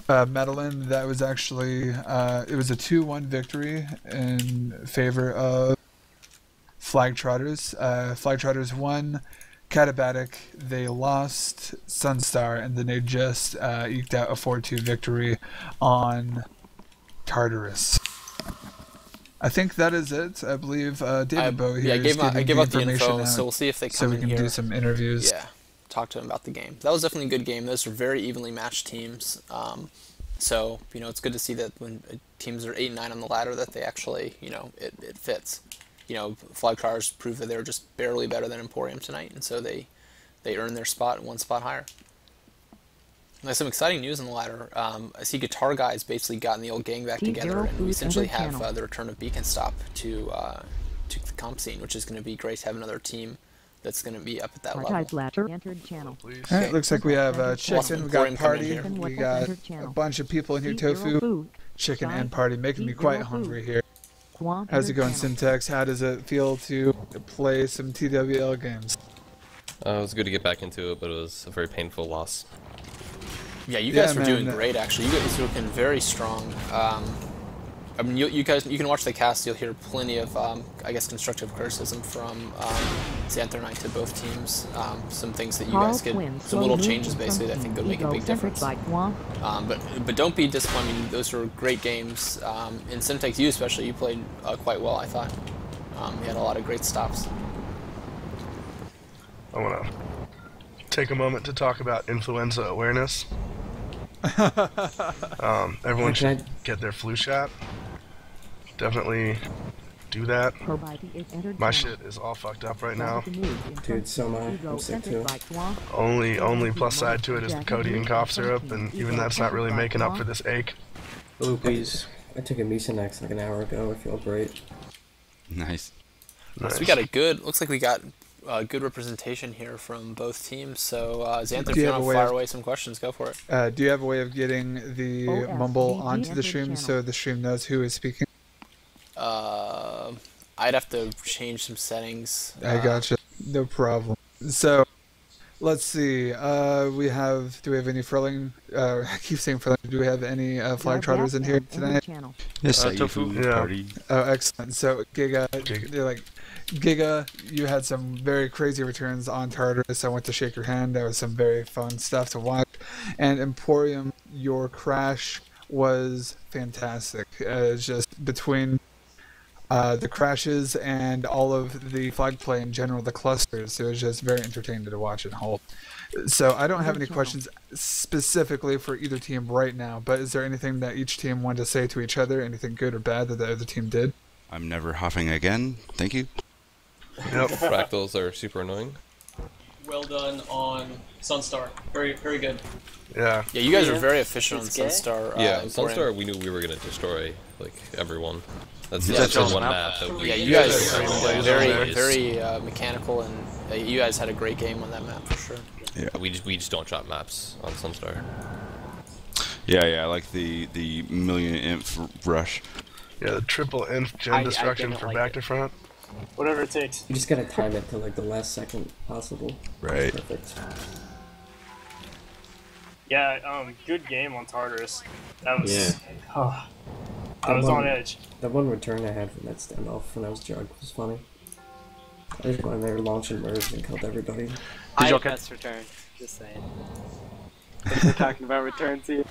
Madeline, that was actually, it was a 2-1 victory in favor of Flagtrotters. Flagtrotters won Katabatic, they lost Sunstar, and then they just eked out a 4-2 victory on Tartarus. I think that is it. I believe David Bowe here Yeah, I is gave out giving the information info, out so we'll see if they so come we in can here. do some interviews. Yeah, talk to them about the game. That was definitely a good game. Those were very evenly matched teams. So, it's good to see that when teams are 8 and 9 on the ladder that they actually, it fits. Flagtrotters proved that they were just barely better than Emporium tonight, and so they earned their spot 1 spot higher. There's some exciting news on the ladder. I see Guitar Guy's basically gotten the old gang back together, and we essentially have the return of Beacon Stop to the comp scene, which is going to be great to have another team that's going to be up at that level. Entered channel. Alright, looks like we have Chicken, Awesome. we got Emporium coming Party, here. we got a bunch of people in here, Tofu, Chicken, and Party, making me quite hungry here. How's it going, Syntax? How does it feel to play some TWL games? It was good to get back into it, but it was a very painful loss. Yeah, you guys were doing great, actually. You guys were looking very strong. I mean, you guys, you can watch the cast. You'll hear plenty of, I guess, constructive criticism from Xanther and I to both teams. Some things that you guys could, some little changes basically that I think would make a big difference. But don't be disappointed. I mean, those were great games. In Syntax, you especially, you played quite well, I thought. You had a lot of great stops. I want to take a moment to talk about influenza awareness. Everyone should get their flu shot. Definitely do that. My shit is all fucked up right now. Dude, so am I. I'm sick too. Only plus side to it is the codeine cough syrup, and even that's not really making up for this ache. Oh, please. I took a Mucinex like an hour ago. I feel great. Nice. So we got a good, looks like we got good representation here from both teams. So Xanther, if you want to fire away some questions, go for it. Do you have a way of getting the mumble onto the stream so the stream knows who is speaking? I'd have to change some settings. I gotcha. No problem. So, let's see. Do we have any Furling? I keep saying Furling. Do we have any Flagtrotters in here tonight? Yes, Tofu. Party. Oh, excellent. So, Giga, you had some very crazy returns on Tartarus. I went to shake your hand. That was some very fun stuff to watch. And Emporium, your crash was fantastic. It's just between the crashes and all of the flag play in general, the clusters, it was just very entertaining to watch and hold. So I don't have any questions specifically for either team right now, but is there anything that each team wanted to say to each other, anything good or bad that the other team did? I'm never huffing again. Thank you. Yep. Fractals are super annoying. Well done on Sunstar. Very, very good. Yeah. Yeah, you guys are very efficient on Sunstar. Yeah, Emporium. Sunstar, we knew we were going to destroy, like, everyone. That's on one map. map that we... Yeah, you guys are very mechanical, and you guys had a great game on that map for sure. Yeah. We just don't drop maps on Sunstar. Yeah, I like the million inf rush. Yeah, the triple inf gen destruction for back to front. Whatever it takes. You just gotta time it to like the last second possible. Right. Perfect. Yeah, good game on Tartarus. That was. Yeah. Oh, I was on edge. That one return I had from that standoff when I was drugged was funny. I just went in there, launched and merged, and killed everybody. I had best return. Just saying. We're talking about returns here.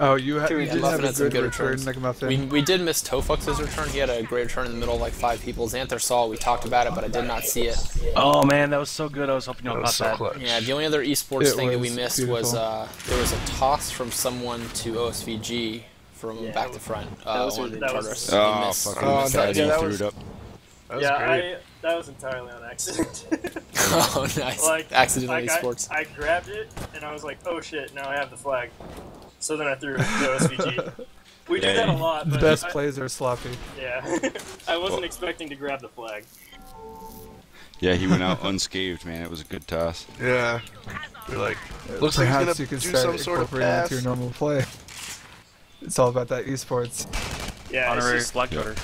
Oh, you did have a some good return, like Muffin. We did miss Tofux's return. He had a great return in the middle of like 5 people. Xanther saw it, we talked about it, but I did not see it. Oh man, that was so good. I was hoping you'll got that. Yeah, the only other esports thing that we missed was there was a toss from someone to OSVG from back to front on Tartarus. Oh, fucking that was entirely on accident. Oh, nice. Accidental esports. I grabbed it and I was like, oh shit, now I have the flag. So then I threw it to OSVG. We do that a lot. The but best plays are sloppy. Yeah. I wasn't expecting to grab the flag. Yeah, he went out unscathed, man. It was a good toss. Yeah. We're like, looks like he's Perhaps gonna you could do start some sort of incorporating it pass. into your normal play. It's all about that esports. Yeah, Honorary Flagtrotter.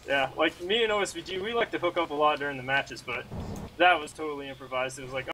Yeah, like me and OSVG, we like to hook up a lot during the matches, but that was totally improvised. It was like,